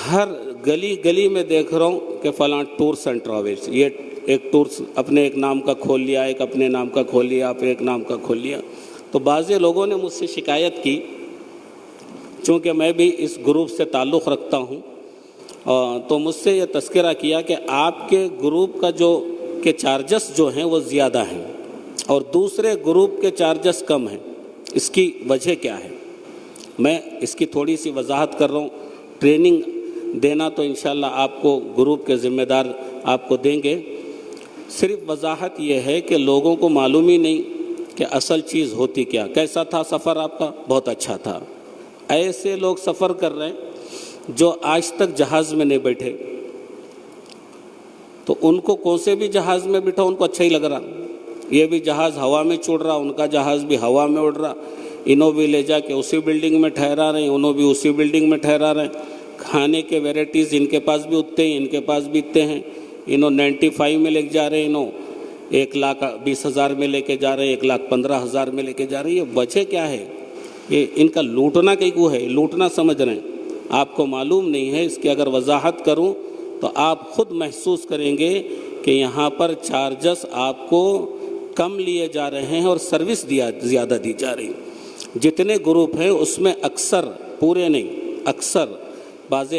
ہر گلی گلی میں دیکھ رہا ہوں کہ فلاں ٹورس اینڈ ٹریولز، یہ ایک ٹورس اپنے ایک نام کا کھول لیا، ایک اپنے نام کا کھول لیا، آپ ایک نام کا کھول لیا۔ تو بعض لوگوں نے مجھ سے شکایت کی، چونکہ میں بھی اس گروپ سے تعلق رکھتا ہوں، تو مجھ سے یہ تذکرہ کیا کہ آپ کے گروپ کا جو کہ چارجز جو ہیں وہ زیادہ ہیں اور دوسرے گروپ کے چارجز کم ہیں، اس کی وجہ کیا ہے؟ میں اس کی تھوڑی سی وضاحت کر رہا ہوں۔ ٹریننگ دینا تو انشاءاللہ آپ کو گروپ کے ذمہ دار آپ کو دیں گے۔ صرف وضاحت یہ ہے کہ لوگوں کو معلوم ہی نہیں کہ اصل چیز ہوتی کیا۔ کیسا تھا سفر آپ کا؟ بہت اچھا تھا۔ ایسے لوگ سفر کر رہے ہیں جو آج تک جہاز میں نہیں بیٹھے، تو ان کو کون سے بھی جہاز میں بٹھا ان کو اچھا ہی لگ رہا، یہ بھی جہاز ہوا میں چھوڑ رہا، ان کا جہاز بھی ہوا میں اڑ رہا، انہوں بھی لے جا کے اسی بلڈنگ میں ٹھہرا رہے ہیں، انہوں بھی اسی بلڈنگ میں ٹھہرا رہے ہیں۔ کھانے کے ویرائٹیز ان کے پاس بھی اتنے ہیں، ان کے پاس بھی اتنے ہیں۔ انہوں 95 میں لے کے جا رہے ہیں، انہوں 1,20,000 میں لے کے جا رہے ہیں، 1,15,000 میں لے کے جا رہے ہیں۔ یہ وجہ کیا ہے؟ یہ ان کا لوٹنا کہیں کو ہے، لوٹنا سمجھ رہے ہیں، آپ کو معلوم نہیں ہے۔ اس کی اگر وضاحت کروں تو آپ خود محسوس کریں گے کہ یہاں پر چارجز آپ کو کم لیے جا رہے ہیں اور سروس زیادہ دی جا رہی ہے۔ جتنے گروپ ہیں اس میں اکثر، پورے نہیں، اکثر بعض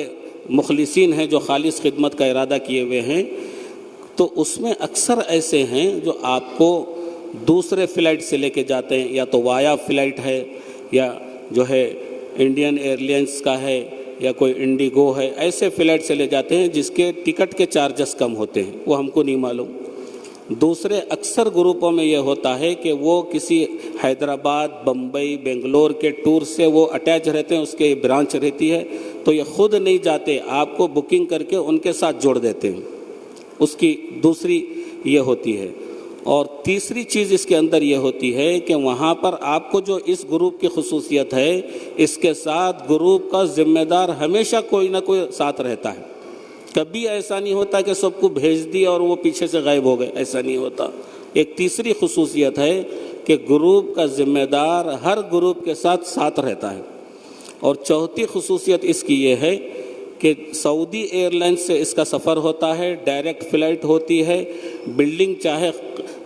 مخلصین ہیں جو خالص خدمت کا ارادہ کیے ہوئے ہیں، تو اس میں اکثر ایسے ہیں جو آپ کو دوسرے فلائٹ سے لے کے جاتے ہیں، یا تو وایا فلائٹ ہے یا جو ہے انڈین ایئر لائنس کا ہے یا کوئی انڈیگو ہے، ایسے فلائٹ سے لے جاتے ہیں جس کے ٹکٹ کے چارجز کم ہوتے ہیں، وہ ہم کو نہیں معلوم۔ دوسرے اکثر گروپوں میں یہ ہوتا ہے کہ وہ کسی حیدرآباد، بمبئی، بنگلور کے ٹور سے وہ اٹیچ رہتے ہیں، اس کے برانچ رہتی ہے، تو یہ خود نہیں جاتے، آپ کو بکنگ کر کے ان کے ساتھ جوڑ دیتے ہیں۔ اس کی دوسری یہ ہوتی ہے۔ اور تیسری چیز اس کے اندر یہ ہوتی ہے کہ وہاں پر آپ کو جو اس گروپ کی خصوصیت ہے، اس کے ساتھ گروپ کا ذمہ دار ہمیشہ کوئی نہ کوئی ساتھ رہتا ہے۔ کبھی ایسا نہیں ہوتا کہ سب کو بھیج دیا اور وہ پیچھے سے غائب ہو گئے، ایسا نہیں ہوتا۔ ایک تیسری خصوصیت ہے کہ گروپ کا ذمہ دار ہر گروپ کے ساتھ ساتھ رہتا ہے۔ اور چوتھی خصوصیت اس کی یہ ہے کہ سعودی ایئر لائنز سے اس کا سفر ہوتا ہے، ڈائریکٹ فلائٹ ہوتی ہے، بلڈنگ چاہے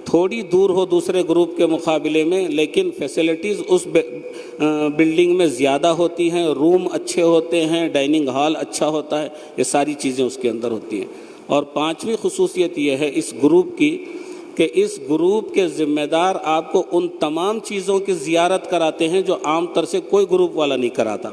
تھوڑی دور ہو دوسرے گروپ کے مقابلے میں، لیکن فیسلٹیز اس بلڈنگ میں زیادہ ہوتی ہیں، روم اچھے ہوتے ہیں، ڈائننگ ہال اچھا ہوتا ہے، یہ ساری چیزیں اس کے اندر ہوتی ہیں۔ اور پانچویں خصوصیت یہ ہے اس گروپ کی کہ اس گروپ کے ذمہ دار آپ کو ان تمام چیزوں کی زیارت کراتے ہیں جو عام طر سے کوئی گروپ والا نہیں کراتا۔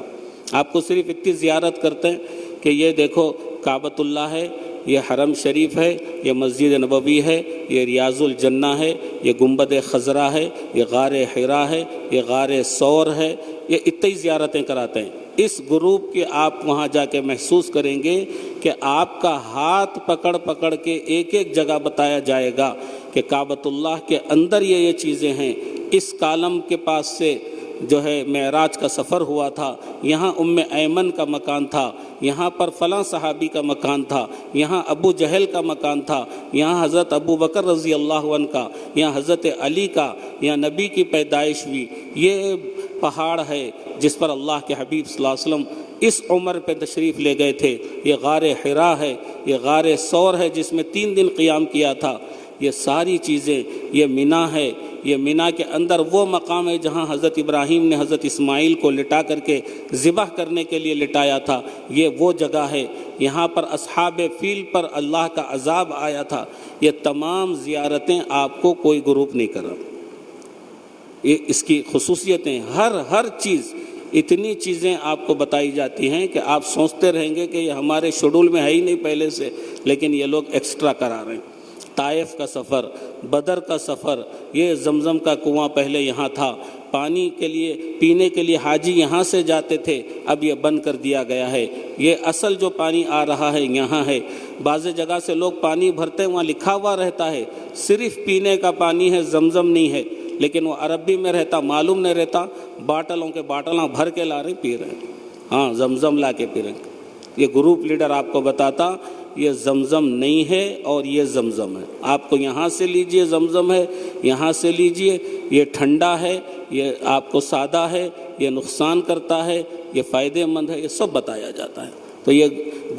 آپ کو صرف اتنی زیارت کرتے ہیں کہ یہ دیکھو کعبۃ اللہ ہے، یہ حرم شریف ہے، یہ مسجد نبوی ہے، یہ ریاض الجنہ ہے، یہ گنبد خضرا ہے، یہ غار حرا ہے، یہ غار ثور ہے، یہ اتنی زیارتیں کراتے ہیں۔ اس گروپ کے آپ وہاں جا کے محسوس کریں گے کہ آپ کا ہاتھ پکڑ پکڑ کے ایک ایک جگہ بتایا جائے گا کہ کعبۃ اللہ کے اندر یہ چیزیں ہیں، اس کالم کے پاس سے جو ہے معراج کا سفر ہوا تھا، یہاں ایمن کا مکان تھا، یہاں پر فلاں صحابی کا مکان تھا، یہاں ابو جہل کا مکان تھا، یہاں حضرت ابو بکر رضی اللہ عنہ کا، یہاں حضرت علی کا، یہاں نبی کی پیدائش ہوئی، یہ پہاڑ ہے جس پر اللہ کے حبیب صلی اللہ علیہ وسلم اس عمر پہ تشریف لے گئے تھے، یہ غار حرا ہے، یہ غار ثور ہے جس میں 3 دن قیام کیا تھا، یہ ساری چیزیں، یہ مینا ہے، یہ مینا کے اندر وہ مقام ہے جہاں حضرت ابراہیم نے حضرت اسماعیل کو لٹا کر کے ذبح کرنے کے لیے لٹایا تھا، یہ وہ جگہ ہے، یہاں پر اصحاب فیل پر اللہ کا عذاب آیا تھا۔ یہ تمام زیارتیں آپ کو کوئی گروپ نہیں کر رہا۔ یہ اس کی خصوصیتیں ہر چیز، اتنی چیزیں آپ کو بتائی جاتی ہیں کہ آپ سوچتے رہیں گے کہ یہ ہمارے شیڈول میں ہے ہی نہیں پہلے سے، لیکن یہ لوگ ایکسٹرا کرا رہے ہیں۔ طائف کا سفر، بدر کا سفر، یہ زمزم کا کنواں پہلے یہاں تھا، پانی کے لیے پینے کے لیے حاجی یہاں سے جاتے تھے، اب یہ بند کر دیا گیا ہے، یہ اصل جو پانی آ رہا ہے یہاں ہے۔ بعض جگہ سے لوگ پانی بھرتے ہیں، وہاں لکھا ہوا رہتا ہے صرف پینے کا پانی ہے، زمزم نہیں ہے، لیکن وہ عربی میں رہتا، معلوم نہیں رہتا، باٹلوں کے باٹلاں بھر کے لا رہے پی رہے ہیں، ہاں زمزم لا کے پی رہے ہیں۔ یہ گروپ لیڈر آپ کو بتاتا یہ زمزم نہیں ہے اور یہ زمزم ہے، آپ کو یہاں سے لیجئے، زمزم ہے، یہاں سے لیجئے، یہ ٹھنڈا ہے، یہ آپ کو سادہ ہے، یہ نقصان کرتا ہے، یہ فائدہ مند ہے، یہ سب بتایا جاتا ہے۔ تو یہ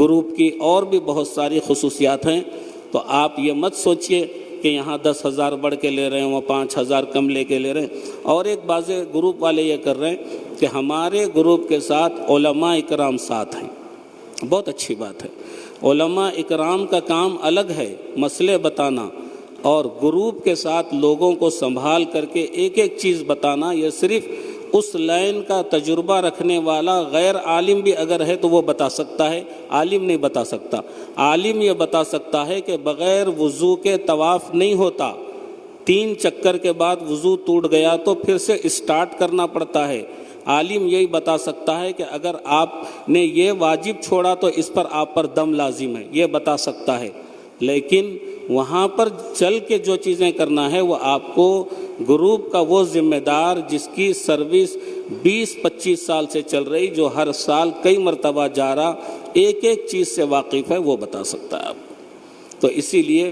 گروپ کی اور بھی بہت ساری خصوصیات ہیں، تو آپ یہ مت سوچئے کہ یہاں 10,000 بڑھ کے لے رہے ہیں، وہ 5,000 کم لے کے لے رہے ہیں۔ اور ایک بعض گروپ والے یہ کر رہے ہیں کہ ہمارے گروپ کے ساتھ علماء اکرام ساتھ ہیں، بہت اچھی بات ہے۔ علماء اکرام کا کام الگ ہے، مسئلے بتانا، اور گروپ کے ساتھ لوگوں کو سنبھال کر کے ایک ایک چیز بتانا، یہ صرف اس لائن کا تجربہ رکھنے والا غیر عالم بھی اگر ہے تو وہ بتا سکتا ہے، عالم نہیں بتا سکتا۔ عالم یہ بتا سکتا ہے کہ بغیر وضو کے طواف نہیں ہوتا، 3 چکر کے بعد وضو ٹوٹ گیا تو پھر سے اسٹارٹ کرنا پڑتا ہے۔ عالم یہی بتا سکتا ہے کہ اگر آپ نے یہ واجب چھوڑا تو اس پر آپ پر دم لازم ہے، یہ بتا سکتا ہے، لیکن وہاں پر چل کے جو چیزیں کرنا ہے وہ آپ کو گروپ کا وہ ذمہ دار جس کی سروس 20-25 سال سے چل رہی، جو ہر سال کئی مرتبہ جا رہا، ایک ایک چیز سے واقف ہے، وہ بتا سکتا ہے آپ۔ تو اسی لیے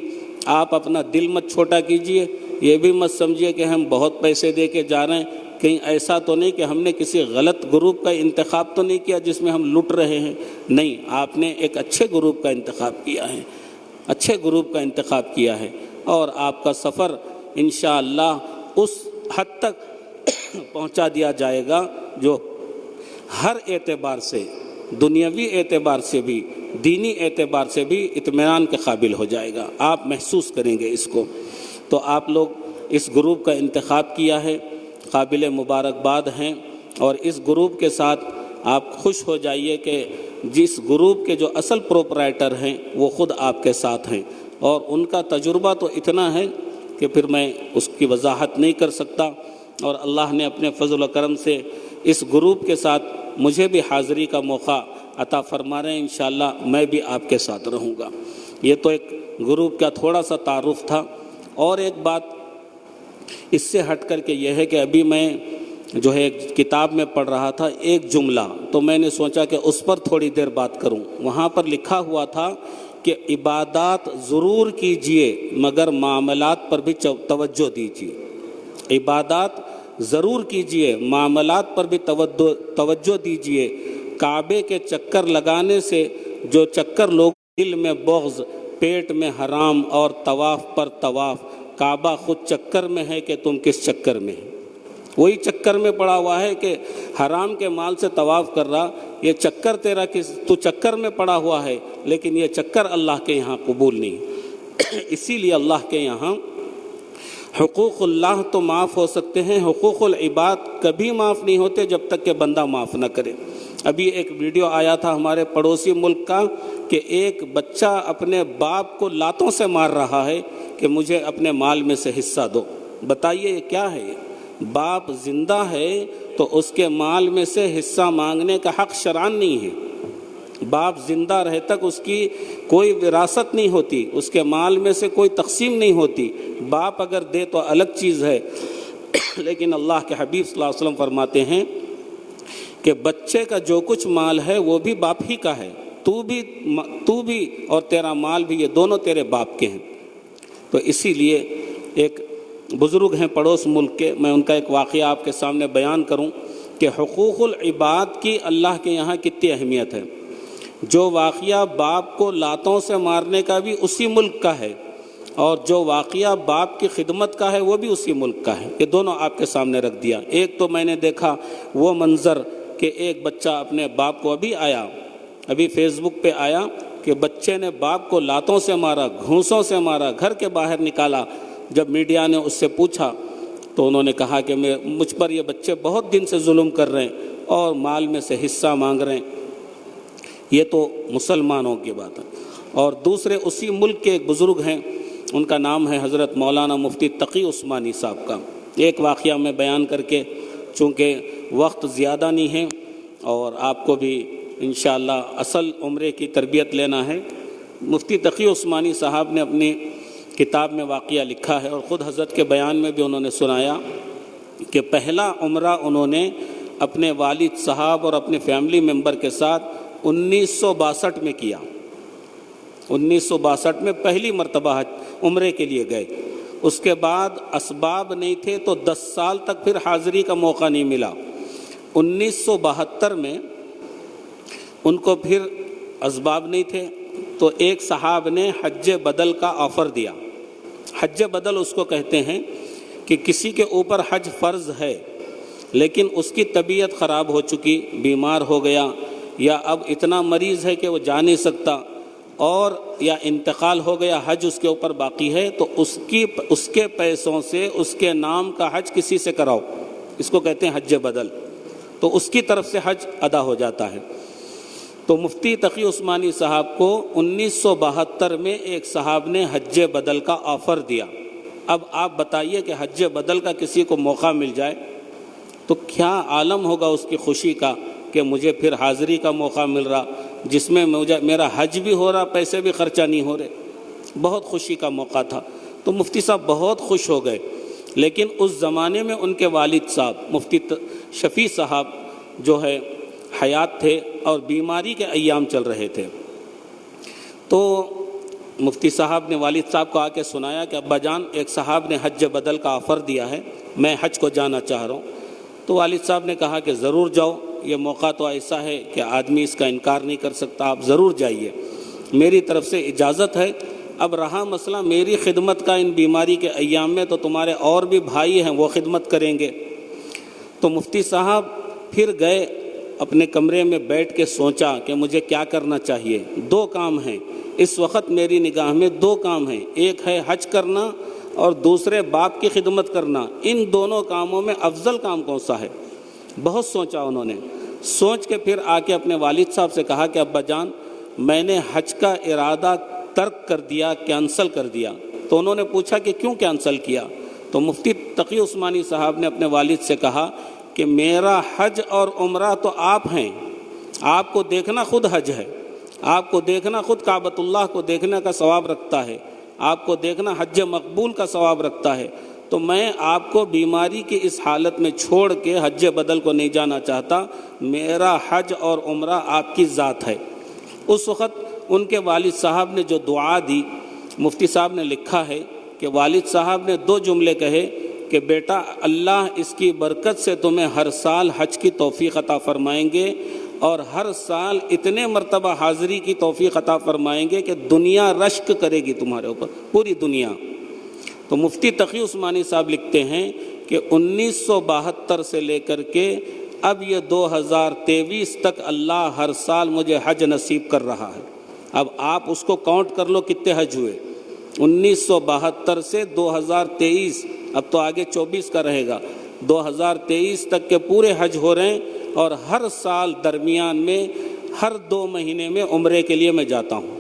آپ اپنا دل مت چھوٹا کیجئے، یہ بھی مت سمجھیے کہ ہم بہت پیسے دے کے جا رہے ہیں، کہیں ایسا تو نہیں کہ ہم نے کسی غلط گروپ کا انتخاب تو نہیں کیا جس میں ہم لٹ رہے ہیں، نہیں، آپ نے ایک اچھے گروپ کا انتخاب کیا ہے، اچھے گروپ کا انتخاب کیا ہے، اور آپ کا سفر انشاءاللہ اس حد تک پہنچا دیا جائے گا جو ہر اعتبار سے، دنیاوی اعتبار سے بھی، دینی اعتبار سے بھی اطمینان کے قابل ہو جائے گا، آپ محسوس کریں گے اس کو۔ تو آپ لوگ اس گروپ کا انتخاب کیا ہے، قابل مبارکباد ہیں، اور اس گروپ کے ساتھ آپ خوش ہو جائیے کہ جس گروپ کے جو اصل پروپرائٹر ہیں وہ خود آپ کے ساتھ ہیں، اور ان کا تجربہ تو اتنا ہے کہ پھر میں اس کی وضاحت نہیں کر سکتا، اور اللہ نے اپنے فضل و کرم سے اس گروپ کے ساتھ مجھے بھی حاضری کا موقع عطا فرما رہے ہیں، انشاءاللہ میں بھی آپ کے ساتھ رہوں گا۔ یہ تو ایک گروپ کا تھوڑا سا تعارف تھا، اور ایک بات اس سے ہٹ کر کے یہ ہے کہ ابھی میں جو ہے کتاب میں پڑھ رہا تھا ایک جملہ، تو میں نے سوچا کہ اس پر تھوڑی دیر بات کروں۔ وہاں پر لکھا ہوا تھا کہ عبادات ضرور کیجئے مگر معاملات پر بھی توجہ دیجئے۔ عبادات ضرور کیجئے، معاملات پر بھی توجہ دیجئے۔ کعبے کے چکر لگانے سے جو چکر لوگ دل میں بغض، پیٹ میں حرام اور طواف پر طواف، کعبہ خود چکر میں ہے کہ تم کس چکر میں ہے؟ وہی چکر میں پڑا ہوا ہے کہ حرام کے مال سے طواف کر رہا، یہ چکر تیرا تو چکر میں پڑا ہوا ہے، لیکن یہ چکر اللہ کے یہاں قبول نہیں۔ اسی لیے اللہ کے یہاں حقوق اللہ تو معاف ہو سکتے ہیں، حقوق العباد کبھی معاف نہیں ہوتے جب تک کہ بندہ معاف نہ کرے۔ ابھی ایک ویڈیو آیا تھا ہمارے پڑوسی ملک کا کہ ایک بچہ اپنے باپ کو لاتوں سے مار رہا ہے کہ مجھے اپنے مال میں سے حصہ دو۔ بتائیے یہ کیا ہے؟ باپ زندہ ہے تو اس کے مال میں سے حصہ مانگنے کا حق شرعاً نہیں ہے۔ باپ زندہ رہے تک اس کی کوئی وراثت نہیں ہوتی، اس کے مال میں سے کوئی تقسیم نہیں ہوتی۔ باپ اگر دے تو الگ چیز ہے، لیکن اللہ کے حبیب صلی اللہ علیہ وسلم فرماتے ہیں کہ بچے کا جو کچھ مال ہے وہ بھی باپ ہی کا ہے، تو بھی اور تیرا مال بھی، یہ دونوں تیرے باپ کے ہیں۔ تو اسی لیے ایک بزرگ ہیں پڑوس ملک کے، میں ان کا ایک واقعہ آپ کے سامنے بیان کروں کہ حقوق العباد کی اللہ کے یہاں کتنی اہمیت ہے۔ جو واقعہ باپ کو لاتوں سے مارنے کا بھی اسی ملک کا ہے، اور جو واقعہ باپ کی خدمت کا ہے وہ بھی اسی ملک کا ہے۔ یہ دونوں آپ کے سامنے رکھ دیا۔ ایک تو میں نے دیکھا وہ منظر کہ ایک بچہ اپنے باپ کو ابھی فیس بک پہ آیا کہ بچے نے باپ کو لاتوں سے مارا، گھونسوں سے مارا، گھر کے باہر نکالا۔ جب میڈیا نے اس سے پوچھا تو انہوں نے کہا کہ مجھ پر یہ بچے بہت دن سے ظلم کر رہے ہیں اور مال میں سے حصہ مانگ رہے ہیں۔ یہ تو مسلمانوں کی بات ہے۔ اور دوسرے اسی ملک کے ایک بزرگ ہیں، ان کا نام ہے حضرت مولانا مفتی تقی عثمانی صاحب کا۔ ایک واقعہ میں بیان کر کے، چونکہ وقت زیادہ نہیں ہے اور آپ کو بھی انشاءاللہ اصل عمرے کی تربیت لینا ہے، مفتی تقی عثمانی صاحب نے اپنی کتاب میں واقعہ لکھا ہے اور خود حضرت کے بیان میں بھی انہوں نے سنایا کہ پہلا عمرہ انہوں نے اپنے والد صاحب اور اپنے فیملی ممبر کے ساتھ 1962 میں کیا۔ 1962 میں پہلی مرتبہ عمرے کے لیے گئے۔ اس کے بعد اسباب نہیں تھے تو 10 سال تک پھر حاضری کا موقع نہیں ملا۔ 1972 میں ان کو پھر اسباب نہیں تھے تو ایک صاحب نے حج بدل کا آفر دیا۔ حج بدل اس کو کہتے ہیں کہ کسی کے اوپر حج فرض ہے لیکن اس کی طبیعت خراب ہو چکی، بیمار ہو گیا، یا اب اتنا مریض ہے کہ وہ جا نہیں سکتا، اور یا انتقال ہو گیا، حج اس کے اوپر باقی ہے، تو اس کے پیسوں سے اس کے نام کا حج کسی سے کراؤ، اس کو کہتے ہیں حج بدل، تو اس کی طرف سے حج ادا ہو جاتا ہے۔ تو مفتی تقی عثمانی صاحب کو 1972 میں ایک صاحب نے حج بدل کا آفر دیا۔ اب آپ بتائیے کہ حج بدل کا کسی کو موقع مل جائے تو کیا عالم ہوگا اس کی خوشی کا کہ مجھے پھر حاضری کا موقع مل رہا، جس میں میرا حج بھی ہو رہا، پیسے بھی خرچہ نہیں ہو رہے۔ بہت خوشی کا موقع تھا، تو مفتی صاحب بہت خوش ہو گئے۔ لیکن اس زمانے میں ان کے والد صاحب مفتی شفیع صاحب جو ہے حیات تھے اور بیماری کے ایام چل رہے تھے۔ تو مفتی صاحب نے والد صاحب کو آ کے سنایا کہ ابا جان، ایک صاحب نے حج بدل کا آفر دیا ہے، میں حج کو جانا چاہ رہا ہوں۔ تو والد صاحب نے کہا کہ ضرور جاؤ، یہ موقع تو ایسا ہے کہ آدمی اس کا انکار نہیں کر سکتا، آپ ضرور جائیے، میری طرف سے اجازت ہے۔ اب رہا مسئلہ میری خدمت کا ان بیماری کے ایام میں، تو تمہارے اور بھی بھائی ہیں وہ خدمت کریں گے۔ تو مفتی صاحب پھر گئے اپنے کمرے میں، بیٹھ کے سوچا کہ مجھے کیا کرنا چاہیے۔ 2 کام ہیں اس وقت میری نگاہ میں، 2 کام ہیں، ایک ہے حج کرنا اور دوسرے باپ کی خدمت کرنا۔ ان دونوں کاموں میں افضل کام کون سا ہے؟ بہت سوچا انہوں نے، سوچ کے پھر آ کے اپنے والد صاحب سے کہا کہ ابا جان، میں نے حج کا ارادہ ترک کر دیا، کینسل کر دیا۔ تو انہوں نے پوچھا کہ کیوں کینسل کیا؟ تو مفتی تقی عثمانی صاحب نے اپنے والد سے کہا کہ میرا حج اور عمرہ تو آپ ہیں، آپ کو دیکھنا خود حج ہے، آپ کو دیکھنا خود کعبۃ اللہ کو دیکھنے کا ثواب رکھتا ہے، آپ کو دیکھنا حج مقبول کا ثواب رکھتا ہے، تو میں آپ کو بیماری کی اس حالت میں چھوڑ کے حج بدل کو نہیں جانا چاہتا، میرا حج اور عمرہ آپ کی ذات ہے۔ اس وقت ان کے والد صاحب نے جو دعا دی، مفتی صاحب نے لکھا ہے کہ والد صاحب نے 2 جملے کہے کہ بیٹا اللہ اس کی برکت سے تمہیں ہر سال حج کی توفیق عطا فرمائیں گے اور ہر سال اتنے مرتبہ حاضری کی توفیق عطا فرمائیں گے کہ دنیا رشک کرے گی تمہارے اوپر، پوری دنیا۔ تو مفتی تقی عثمانی صاحب لکھتے ہیں کہ 1972 سے لے کر کے اب یہ 2023 تک اللہ ہر سال مجھے حج نصیب کر رہا ہے۔ اب آپ اس کو کاؤنٹ کر لو کتنے حج ہوئے، 1972 سے 2023، اب تو آگے 24 کا رہے گا، 2023 تک کے پورے حج ہو رہے ہیں، اور ہر سال درمیان میں ہر 2 مہینے میں عمرے کے لیے میں جاتا ہوں۔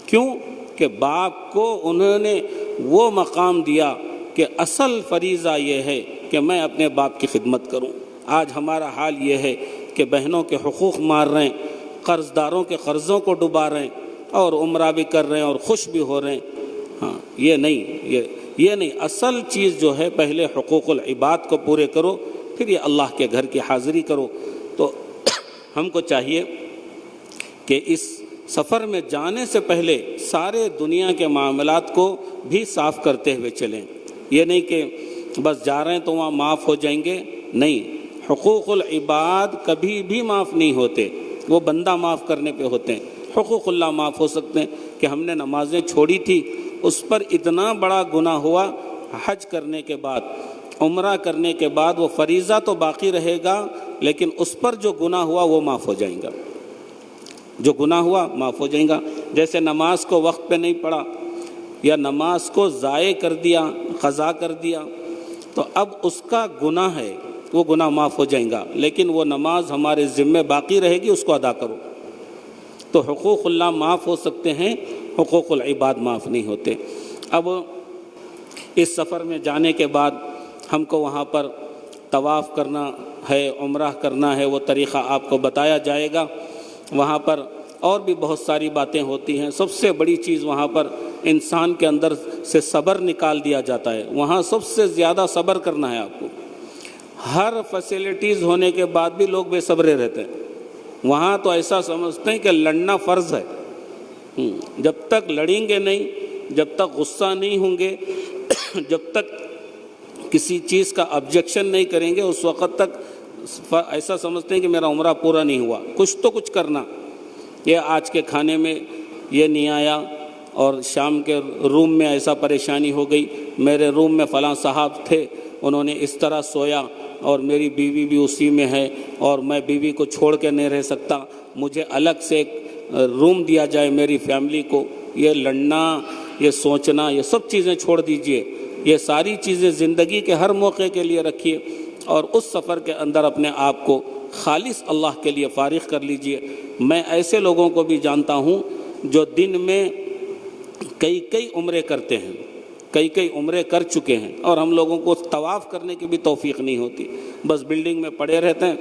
کیوں؟ کہ باپ کو انہوں نے وہ مقام دیا کہ اصل فریضہ یہ ہے کہ میں اپنے باپ کی خدمت کروں۔ آج ہمارا حال یہ ہے کہ بہنوں کے حقوق مار رہے ہیں، قرض داروں کے قرضوں کو ڈبا رہے ہیں، اور عمرہ بھی کر رہے ہیں اور خوش بھی ہو رہے ہیں۔ ہاں یہ نہیں، اصل چیز جو ہے پہلے حقوق العباد کو پورے کرو، پھر یہ اللہ کے گھر کی حاضری کرو۔ تو ہم کو چاہیے کہ اس سفر میں جانے سے پہلے سارے دنیا کے معاملات کو بھی صاف کرتے ہوئے چلیں۔ یہ نہیں کہ بس جا رہے ہیں تو وہاں معاف ہو جائیں گے، نہیں، حقوق العباد کبھی بھی معاف نہیں ہوتے، وہ بندہ معاف کرنے پہ ہوتے ہیں۔ حقوق اللہ معاف ہو سکتے ہیں کہ ہم نے نمازیں چھوڑی تھی، اس پر اتنا بڑا گناہ ہوا، حج کرنے کے بعد، عمرہ کرنے کے بعد وہ فریضہ تو باقی رہے گا، لیکن اس پر جو گناہ ہوا وہ معاف ہو جائیں گا، جو گناہ ہوا معاف ہو جائیں گا۔ جیسے نماز کو وقت پہ نہیں پڑھا یا نماز کو ضائع کر دیا، قضا کر دیا، تو اب اس کا گناہ ہے، وہ گناہ معاف ہو جائیں گا، لیکن وہ نماز ہمارے ذمے باقی رہے گی، اس کو ادا کرو۔ تو حقوق اللہ معاف ہو سکتے ہیں، حقوق العباد معاف نہیں ہوتے۔ اب اس سفر میں جانے کے بعد ہم کو وہاں پر طواف کرنا ہے، عمرہ کرنا ہے، وہ طریقہ آپ کو بتایا جائے گا۔ وہاں پر اور بھی بہت ساری باتیں ہوتی ہیں۔ سب سے بڑی چیز وہاں پر انسان کے اندر سے صبر نکال دیا جاتا ہے۔ وہاں سب سے زیادہ صبر کرنا ہے آپ کو۔ ہر فیسلٹیز ہونے کے بعد بھی لوگ بے صبرے رہتے ہیں۔ وہاں تو ایسا سمجھتے ہیں کہ لڑنا فرض ہے۔ جب تک لڑیں گے نہیں، جب تک غصہ نہیں ہوں گے، جب تک کسی چیز کا آبجیکشن نہیں کریں گے، اس وقت تک ایسا سمجھتے ہیں کہ میرا عمرہ پورا نہیں ہوا۔ کچھ تو کچھ کرنا، یہ آج کے کھانے میں یہ نہیں آیا، اور شام کے روم میں ایسا پریشانی ہو گئی، میرے روم میں فلاں صاحب تھے، انہوں نے اس طرح سویا، اور میری بیوی بھی اسی میں ہے، اور میں بیوی کو چھوڑ کے نہیں رہ سکتا، مجھے الگ سے ایک روم دیا جائے میری فیملی کو۔ یہ لڑنا، یہ سوچنا، یہ سب چیزیں چھوڑ دیجئے۔ یہ ساری چیزیں زندگی کے ہر موقع کے لیے رکھیے، اور اس سفر کے اندر اپنے آپ کو خالص اللہ کے لیے فارغ کر لیجئے۔ میں ایسے لوگوں کو بھی جانتا ہوں جو دن میں کئی عمرے کرتے ہیں، کئی عمرے کر چکے ہیں، اور ہم لوگوں کو طواف کرنے کی بھی توفیق نہیں ہوتی۔ بس بلڈنگ میں پڑے رہتے ہیں،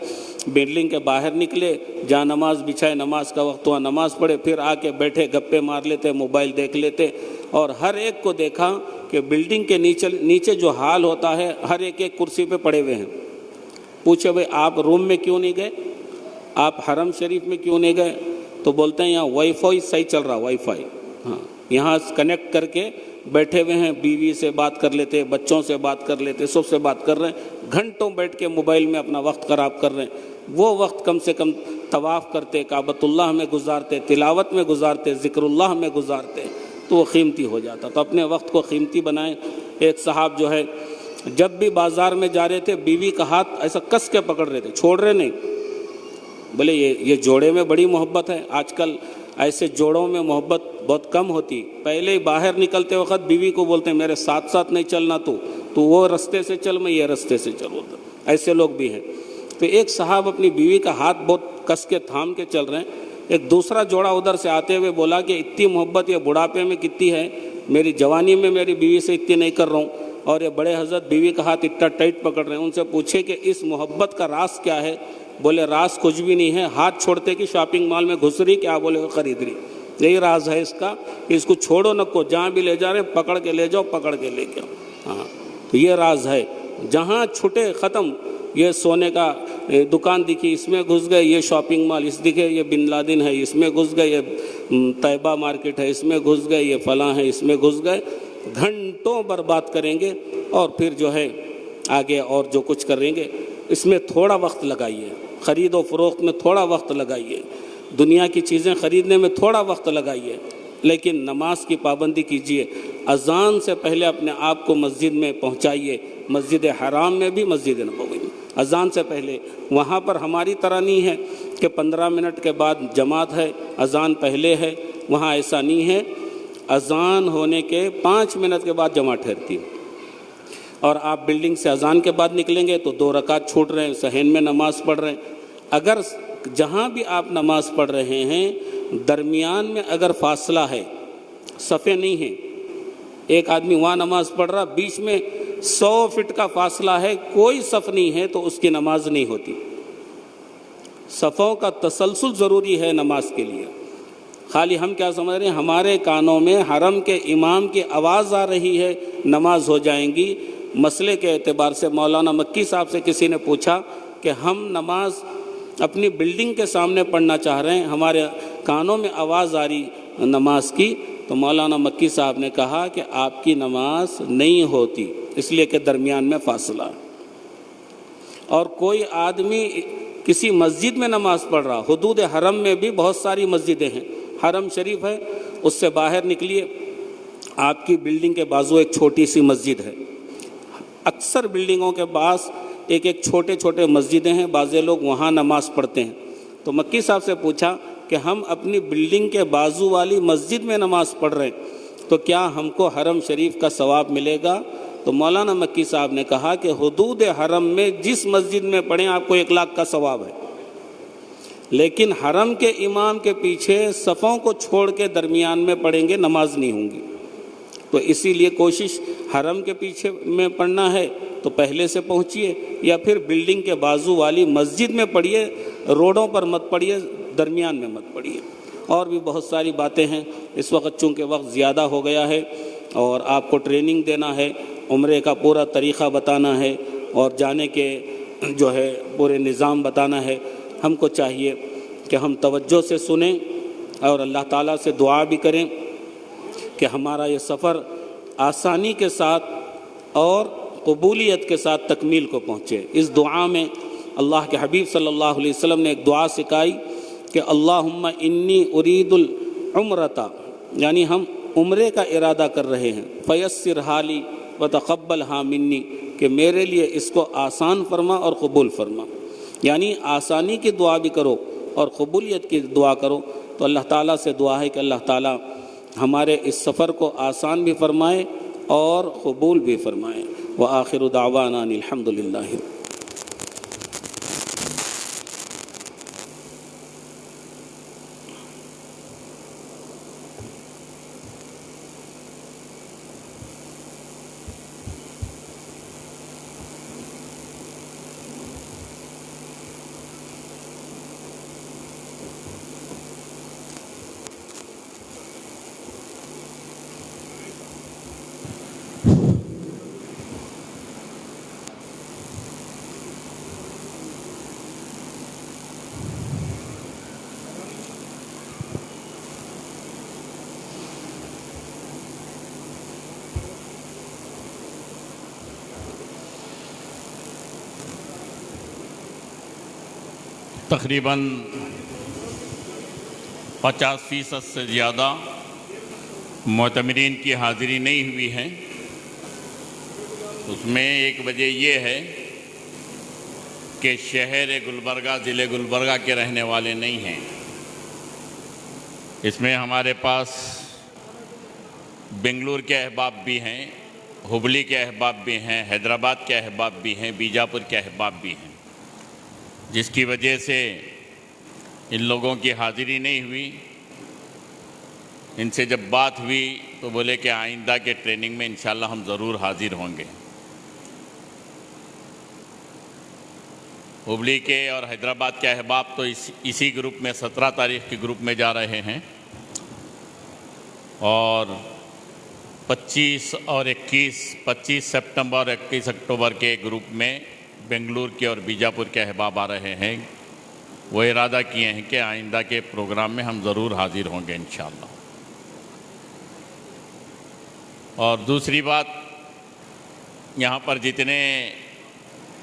بلڈنگ کے باہر نکلے، جہاں نماز بچھائے، نماز کا وقت ہوا نماز پڑھے، پھر آ کے بیٹھے گپے مار لیتے، موبائل دیکھ لیتے، اور ہر ایک کو دیکھا کہ بلڈنگ کے نیچے جو حال ہوتا ہے، ہر ایک کرسی پہ پڑے ہوئے ہیں۔ پوچھے بھئی آپ روم میں کیوں نہیں گئے، آپ حرم شریف میں کیوں نہیں گئے؟ تو بولتے ہیں یہاں وائی فائی صحیح چل رہا، وائی فائی، ہاں یہاں کنیکٹ کر کے بیٹھے ہوئے ہیں، بیوی سے بات کر لیتے، بچوں سے بات کر لیتے، سب سے بات کر رہے ہیں، گھنٹوں بیٹھ کے موبائل میں اپنا وقت خراب کر رہے ہیں۔ وہ وقت کم سے کم طواف کرتے، کعبۃ اللہ میں گزارتے، تلاوت میں گزارتے، ذکر اللہ میں گزارتے، تو وہ قیمتی ہو جاتا۔ تو اپنے وقت کو قیمتی بنائیں۔ ایک صاحب جو ہے جب بھی بازار میں جا رہے تھے، بیوی کا ہاتھ ایسا کس کے پکڑ رہے تھے، چھوڑ رہے نہیں۔ بولے یہ جوڑے میں بڑی محبت ہے۔ آج کل ایسے جوڑوں میں محبت بہت کم ہوتی۔ پہلے ہی باہر نکلتے وقت بیوی کو بولتے ہیں میرے ساتھ ساتھ نہیں چلنا، تو وہ رستے سے چل، میں یہ رستے سے چلوں۔ ایسے لوگ بھی ہیں۔ تو ایک صاحب اپنی بیوی کا ہاتھ بہت کس کے تھام کے چل رہے ہیں۔ ایک دوسرا جوڑا ادھر سے آتے ہوئے بولا کہ اتنی محبت یہ بڑھاپے میں کتنی ہے، میری جوانی میں میری بیوی سے اتنی نہیں کر رہا ہوں، اور یہ بڑے حضرت بیوی کا ہاتھ اتنا ٹائٹ پکڑ رہے ہیں۔ ان سے پوچھے کہ اس محبت کا راز کیا ہے؟ بولے راز کچھ بھی نہیں ہے، ہاتھ چھوڑتے کہ شاپنگ مال میں گھس رہی، کیا بولے خرید رہی، یہی راز ہے اس کا، اس کو چھوڑو نہ کو، جہاں بھی لے جا رہے پکڑ کے لے جاؤ، پکڑ کے لے کے آؤ۔ ہاں تو یہ راز ہے، جہاں چھٹے ختم۔ یہ سونے کا دکان دکھی، اس میں گھس گئے، یہ شاپنگ مال اس دکھے، یہ بن لادن ہے، اس میں گھس گئے، یہ طیبہ مارکیٹ ہے، اس میں گھس گئے، یہ فلاں ہے، اس میں گھس گئے۔ گھنٹوں برباد کریں گے اور پھر جو ہے آگے اور جو کچھ کریں گے اس میں تھوڑا وقت لگائیے، خرید و فروخت میں تھوڑا وقت لگائیے، دنیا کی چیزیں خریدنے میں تھوڑا وقت لگائیے، لیکن نماز کی پابندی کیجیے۔ اذان سے پہلے اپنے آپ کو مسجد میں پہنچائیے، مسجد حرام میں بھی، مسجد نبوی میں، اذان سے پہلے۔ وہاں پر ہماری طرح نہیں ہے کہ 15 منٹ کے بعد جماعت ہے، اذان پہلے ہے، وہاں ایسا نہیں ہے۔ اذان ہونے کے 5 منٹ کے بعد جماعت ٹھہرتی ہے، اور آپ بلڈنگ سے اذان کے بعد نکلیں گے تو 2 رکعت چھوٹ رہے ہیں، صحن میں نماز پڑھ رہے ہیں۔ اگر جہاں بھی آپ نماز پڑھ رہے ہیں درمیان میں اگر فاصلہ ہے، صفیں نہیں ہیں، ایک آدمی وہاں نماز پڑھ رہا، بیچ میں 100 فٹ کا فاصلہ ہے، کوئی صف نہیں ہے، تو اس کی نماز نہیں ہوتی۔ صفوں کا تسلسل ضروری ہے نماز کے لیے۔ خالی ہم کیا سمجھ رہے ہیں، ہمارے کانوں میں حرم کے امام کی آواز آ رہی ہے، نماز ہو جائیں گی۔ مسئلے کے اعتبار سے مولانا مکی صاحب سے کسی نے پوچھا کہ ہم نماز اپنی بلڈنگ کے سامنے پڑھنا چاہ رہے ہیں، ہمارے کانوں میں آواز آ رہی نماز کی، تو مولانا مکی صاحب نے کہا کہ آپ کی نماز نہیں ہوتی، اس لیے کہ درمیان میں فاصلہ۔ اور کوئی آدمی کسی مسجد میں نماز پڑھ رہا، حدود حرم میں بھی بہت ساری مسجدیں ہیں، حرم شریف ہے، اس سے باہر نکلیے، آپ کی بلڈنگ کے بازو ایک چھوٹی سی مسجد ہے۔ اکثر بلڈنگوں کے پاس ایک چھوٹے چھوٹے مسجدیں ہیں، بعض لوگ وہاں نماز پڑھتے ہیں۔ تو مکی صاحب سے پوچھا کہ ہم اپنی بلڈنگ کے بازو والی مسجد میں نماز پڑھ رہے ہیں، تو کیا ہم کو حرم شریف کا ثواب ملے گا؟ تو مولانا مکی صاحب نے کہا کہ حدود حرم میں جس مسجد میں پڑھیں آپ کو 1 لاکھ کا ثواب ہے، لیکن حرم کے امام کے پیچھے صفوں کو چھوڑ کے درمیان میں پڑھیں گے، نماز نہیں ہوں گی۔ تو اسی لیے کوشش حرم کے پیچھے میں پڑھنا ہے تو پہلے سے پہنچیے، یا پھر بلڈنگ کے بازو والی مسجد میں پڑھیے، روڈوں پر مت پڑھیے، درمیان میں مت پڑھیے۔ اور بھی بہت ساری باتیں ہیں، اس وقت چونکہ وقت زیادہ ہو گیا ہے اور آپ کو ٹریننگ دینا ہے، عمرے کا پورا طریقہ بتانا ہے اور جانے کے جو ہے پورے نظام بتانا ہے، ہم کو چاہیے کہ ہم توجہ سے سنیں اور اللہ تعالیٰ سے دعا بھی کریں کہ ہمارا یہ سفر آسانی کے ساتھ اور قبولیت کے ساتھ تکمیل کو پہنچے۔ اس دعا میں اللہ کے حبیب صلی اللہ علیہ وسلم نے ایک دعا سکھائی کہ اللہم انی ارید العمرۃ، یعنی ہم عمرے کا ارادہ کر رہے ہیں، فیسر حالی وتقبلھا منی، کہ میرے لیے اس کو آسان فرما اور قبول فرما، یعنی آسانی کی دعا بھی کرو اور قبولیت کی دعا کرو۔ تو اللہ تعالیٰ سے دعا ہے کہ اللہ تعالیٰ ہمارے اس سفر کو آسان بھی فرمائے اور قبول بھی فرمائے۔ وآخر دعوانا ان الحمد للہ۔ تقریباً 50% سے زیادہ معتمرین کی حاضری نہیں ہوئی ہے۔ اس میں ایک وجہ یہ ہے کہ شہر گلبرگہ، ضلع گلبرگہ کے رہنے والے نہیں ہیں۔ اس میں ہمارے پاس بنگلور کے احباب بھی ہیں، ہبلی کے احباب بھی ہیں، حیدرآباد کے احباب بھی ہیں، بیجاپور کے احباب بھی ہیں، جس کی وجہ سے ان لوگوں کی حاضری نہیں ہوئی۔ ان سے جب بات ہوئی تو بولے کہ آئندہ کے ٹریننگ میں انشاءاللہ ہم ضرور حاضر ہوں گے۔ ہبلی کے اور حیدرآباد کے احباب تو اسی گروپ میں 17 تاریخ کے گروپ میں جا رہے ہیں، اور 25 سپٹمبر اور 21 اکتوبر کے گروپ میں بنگلور کے اور بیجاپور کے احباب آ رہے ہیں۔ وہ ارادہ کیے ہیں کہ آئندہ کے پروگرام میں ہم ضرور حاضر ہوں گے انشاءاللہ۔ اور دوسری بات، یہاں پر جتنے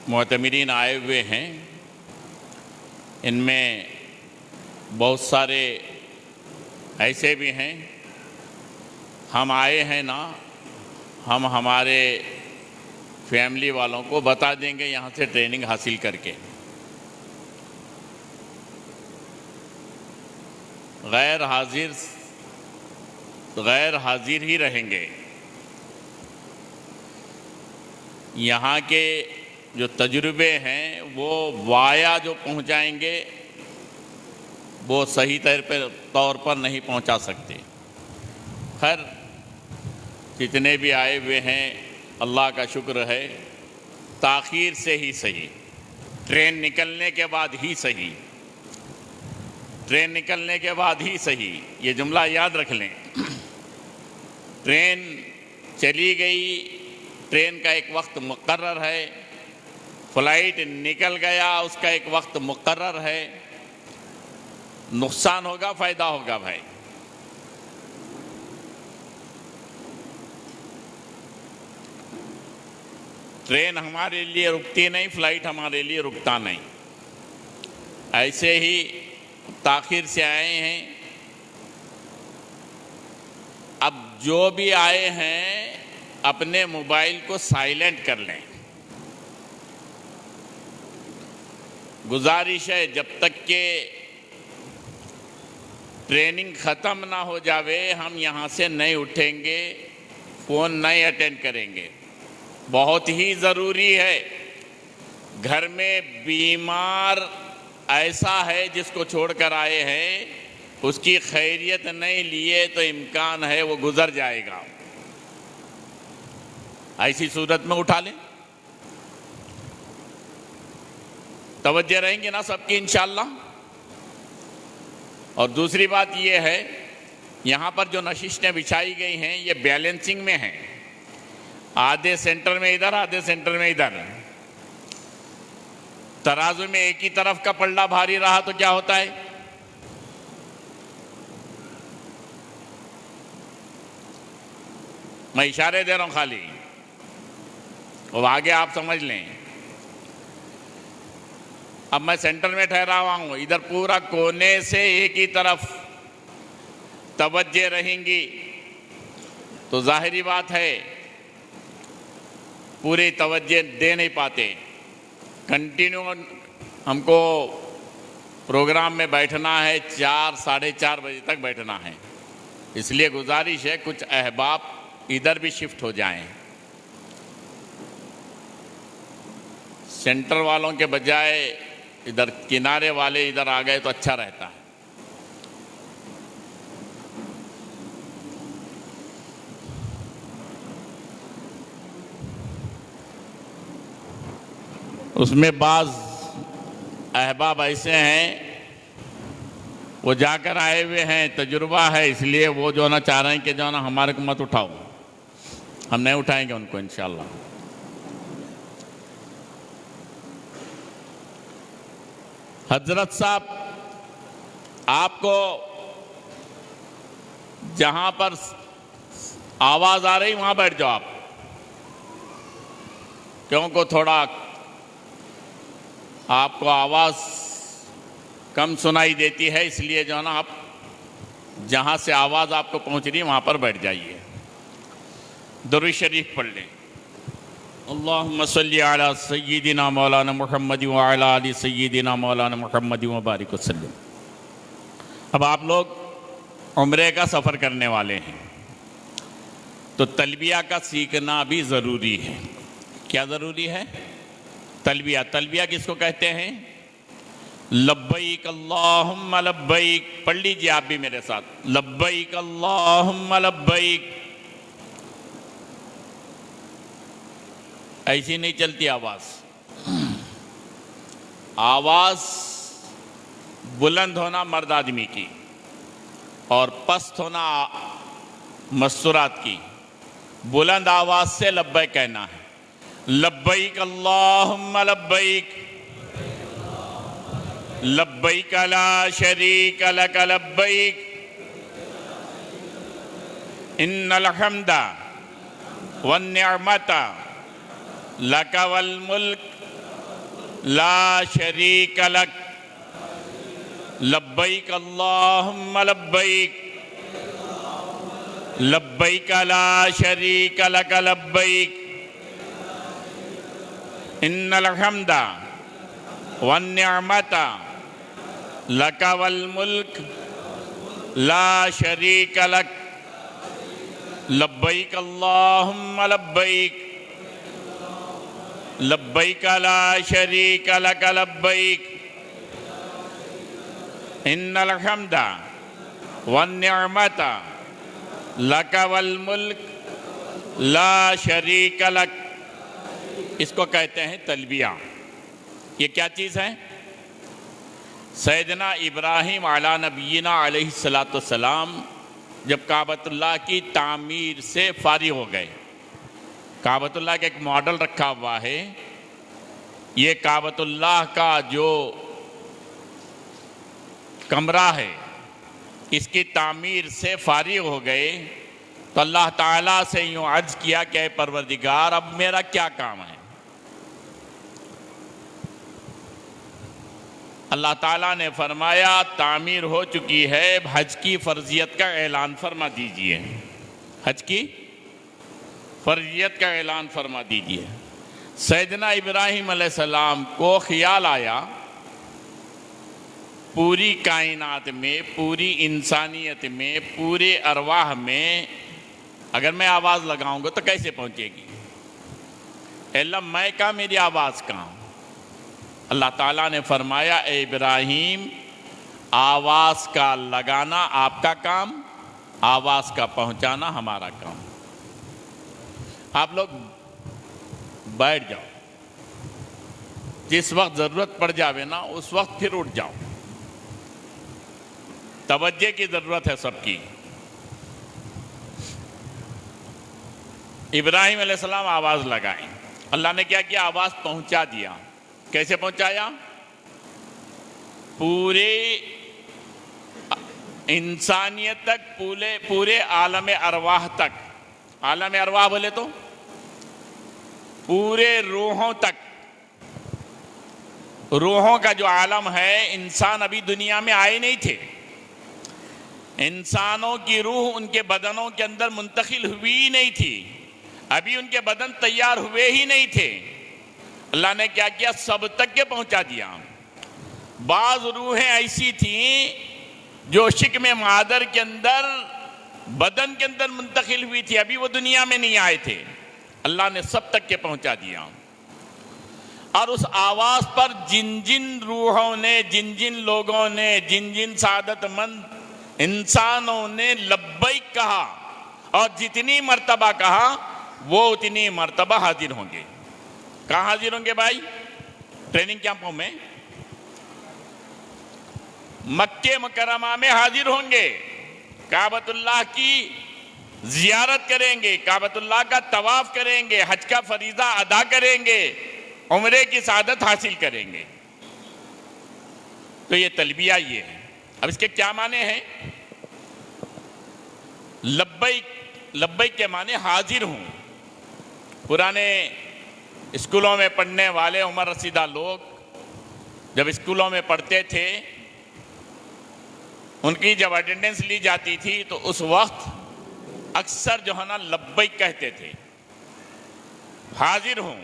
معتمرین آئے ہوئے ہیں ان میں بہت سارے ایسے بھی ہیں، ہم آئے ہیں نا، ہم ہمارے فیملی والوں کو بتا دیں گے یہاں سے ٹریننگ حاصل کر کے. غیر حاضر ہی رہیں گے. یہاں کے جو تجربے ہیں وہ وایا جو پہنچائیں گے وہ صحیح طور پر نہیں پہنچا سکتے. خیر جتنے بھی آئے ہوئے ہیں اللہ کا شکر ہے، تاخیر سے ہی صحیح، ٹرین نکلنے کے بعد ہی صحیح، ٹرین نکلنے کے بعد ہی صحیح. یہ جملہ یاد رکھ لیں. ٹرین چلی گئی، ٹرین کا ایک وقت مقرر ہے، فلائٹ نکل گیا، اس کا ایک وقت مقرر ہے. نقصان ہوگا فائدہ ہوگا بھائی. ٹرین ہمارے لیے رکتی نہیں، فلائٹ ہمارے لیے رکتا نہیں. ایسے ہی تاخیر سے آئے ہیں. اب جو بھی آئے ہیں اپنے موبائل کو سائلنٹ کر لیں. گزارش ہے جب تک کہ ٹریننگ ختم نہ ہو جاوے ہم یہاں سے نہیں اٹھیں گے، فون نہیں اٹینڈ کریں گے. بہت ہی ضروری ہے. گھر میں بیمار ایسا ہے جس کو چھوڑ کر آئے ہیں، اس کی خیریت نہیں لیے تو امکان ہے وہ گزر جائے گا. ایسی صورت میں اٹھا لیں. توجہ رہیں گے نا سب کی انشاءاللہ. اور دوسری بات یہ ہے، یہاں پر جو نشستیں بچھائی گئی ہیں یہ بیلنسنگ میں ہیں. آدھے سینٹر میں ادھر، آدھے سینٹر میں ادھر. ترازو میں ایک ہی طرف کا پلڑا بھاری رہا تو کیا ہوتا ہے؟ میں اشارے دے رہا ہوں خالی، اور آگے آپ سمجھ لیں. اب میں سینٹر میں ٹھہرا ہوا ہوں، ادھر پورا کونے سے ایک ہی طرف توجہ رہیں گی تو ظاہری بات ہے پوری توجہ دے نہیں پاتے. کنٹینیو ہم کو پروگرام میں بیٹھنا ہے، 4 ساڑھے 4 بجے تک بیٹھنا ہے. اس لیے گزارش ہے کچھ احباب ادھر بھی شفٹ ہو جائیں. سینٹر والوں کے بجائے ادھر کنارے والے ادھر آ گئے تو اچھا رہتا ہے. اس میں بعض احباب ایسے ہیں وہ جا کر آئے ہوئے ہیں، تجربہ ہے، اس لیے وہ جو نا چاہ رہے ہیں کہ جو نا ہمارے کو مت اٹھاؤ. ہم نہیں اٹھائیں گے ان کو انشاءاللہ. حضرت صاحب آپ کو جہاں پر آواز آ رہی وہاں بیٹھ جاؤ آپ، کیونکہ تھوڑا آپ کو آواز کم سنائی دیتی ہے، اس لیے جو ہے نا آپ جہاں سے آواز آپ کو پہنچ رہی ہے وہاں پر بیٹھ جائیے. درود شریف پڑھ لیں. اللہم صلی علی سیدنا مولانا محمد وعلی آل سیدنا مولانا محمد وبارک وسلم. اب آپ لوگ عمرے کا سفر کرنے والے ہیں تو تلبیہ کا سیکھنا بھی ضروری ہے. کیا ضروری ہے؟ تلبیہ. تلبیہ کس کو کہتے ہیں؟ لبیک اللہم لبیک. پڑھ لیجئے آپ بھی میرے ساتھ. لبیک اللہم لبیک. ایسی نہیں چلتی آواز. آواز بلند ہونا مرد آدمی کی اور پست ہونا مستورات کی. بلند آواز سے لبیک کہنا ہے. لبیک اللہم لبیک لبیک لا شریک لک لبیک ان الحمد والنعمت لک والملک لا شریک لک لبیک اللہم لبیک لبیک لا شریک لک لبیک ان الحمد والنعمت لک والملک لا شریک لک لبیک اللہم لبیک لبیک لا شریک لک لبیک ان الحمد والنعمت لک والملک لا شریک لک. اس کو کہتے ہیں تلبیہ. یہ کیا چیز ہے؟ سیدنا ابراہیم علی نبینا علیہ السلام جب کعبۃ اللہ کی تعمیر سے فارغ ہو گئے. کعبۃ اللہ کا ایک ماڈل رکھا ہوا ہے. یہ کعبۃ اللہ کا جو کمرہ ہے اس کی تعمیر سے فارغ ہو گئے تو اللہ تعالیٰ سے یوں عرض کیا کہ اے پروردگار اب میرا کیا کام ہے؟ اللہ تعالیٰ نے فرمایا تعمیر ہو چکی ہے، حج کی فرضیت کا اعلان فرما دیجئے. حج کی فرضیت کا اعلان فرما دیجئے. سیدنا ابراہیم علیہ السلام کو خیال آیا پوری کائنات میں، پوری انسانیت میں، پورے ارواح میں اگر میں آواز لگاؤں گا تو کیسے پہنچے گی؟ اے اللہ میں کہاں، میری آواز کہاں؟ اللہ تعالیٰ نے فرمایا اے ابراہیم آواز کا لگانا آپ کا کام، آواز کا پہنچانا ہمارا کام. آپ لوگ بیٹھ جاؤ، جس وقت ضرورت پڑ جاوے نا اس وقت پھر اٹھ جاؤ. توجہ کی ضرورت ہے سب کی. ابراہیم علیہ السلام آواز لگائیں. اللہ نے کیا کیا؟ آواز پہنچا دیا. کیسے پہنچایا؟ پورے انسانیت تک، پورے عالم ارواح تک. عالم ارواح بولے تو پورے روحوں تک. روحوں کا جو عالم ہے، انسان ابھی دنیا میں آئے نہیں تھے. انسانوں کی روح ان کے بدنوں کے اندر منتقل ہوئی نہیں تھی، ابھی ان کے بدن تیار ہوئے ہی نہیں تھے. اللہ نے کیا کیا؟ سب تک کے پہنچا دیا. بعض روحیں ایسی تھیں جو شکم مادر کے اندر، بدن کے اندر منتقل ہوئی تھی، ابھی وہ دنیا میں نہیں آئے تھے. اللہ نے سب تک کے پہنچا دیا. اور اس آواز پر جن جن روحوں نے، جن جن لوگوں نے، جن جن سعادت مند انسانوں نے لبیک کہا اور جتنی مرتبہ کہا وہ اتنی مرتبہ حاضر ہوں گے. کہاں حاضر ہوں گے بھائی؟ ٹریننگ کیمپوں میں، مکہ مکرمہ میں حاضر ہوں گے. کعبۃ اللہ کی زیارت کریں گے، کعبۃ اللہ کا طواف کریں گے، حج کا فریضہ ادا کریں گے، عمرے کی سعادت حاصل کریں گے. تو یہ تلبیہ یہ ہے. اب اس کے کیا معنی ہیں؟ لبیک. لبیک کے معنی حاضر ہوں. پرانے اسکولوں میں پڑھنے والے عمر رسیدہ لوگ جب اسکولوں میں پڑھتے تھے، ان کی جب اٹینڈنس لی جاتی تھی تو اس وقت اکثر جو ہے نا لبیک کہتے تھے. حاضر ہوں.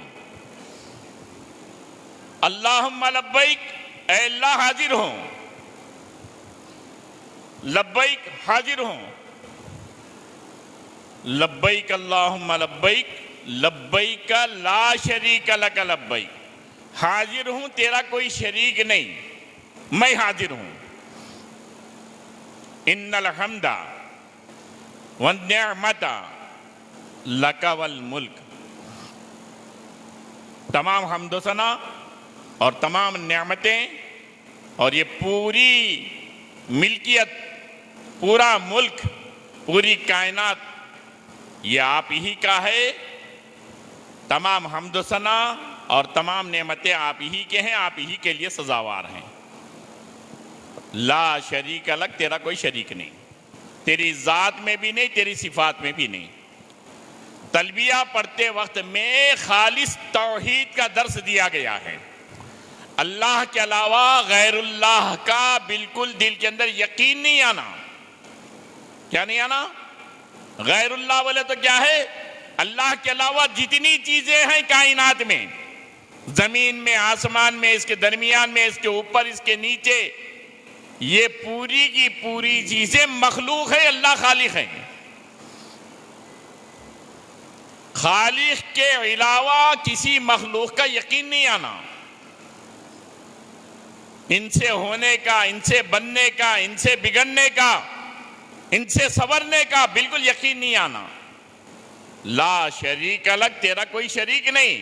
اللہم لبیک، اے اللہ حاضر ہوں. لبیک حاضر ہوں. لبیک اللہم لبیک لبیک لا شریک لک لبیک. حاضر ہوں، تیرا کوئی شریک نہیں، میں حاضر ہوں. ان الحمد والنعمت لک والملک. تمام حمد و ثنا اور تمام نعمتیں اور یہ پوری ملکیت، پورا ملک، پوری کائنات یہ آپ ہی کا ہے. تمام حمد و ثنا اور تمام نعمتیں آپ ہی کے ہیں، آپ ہی کے لیے سزاوار ہیں. لا شریک لک، تیرا کوئی شریک نہیں، تیری ذات میں بھی نہیں، تیری صفات میں بھی نہیں. تلبیہ پڑھتے وقت میں خالص توحید کا درس دیا گیا ہے. اللہ کے علاوہ غیر اللہ کا بالکل دل کے اندر یقین نہیں آنا. کیا نہیں آنا؟ غیر اللہ بولے تو کیا ہے؟ اللہ کے علاوہ جتنی چیزیں ہیں کائنات میں، زمین میں، آسمان میں، اس کے درمیان میں، اس کے اوپر، اس کے نیچے، یہ پوری کی پوری چیزیں مخلوق ہے، اللہ خالق ہے. خالق کے علاوہ کسی مخلوق کا یقین نہیں آنا. ان سے ہونے کا، ان سے بننے کا، ان سے بگڑنے کا، ان سے سنورنے کا بالکل یقین نہیں آنا. لا شریک لک، تیرا کوئی شریک نہیں،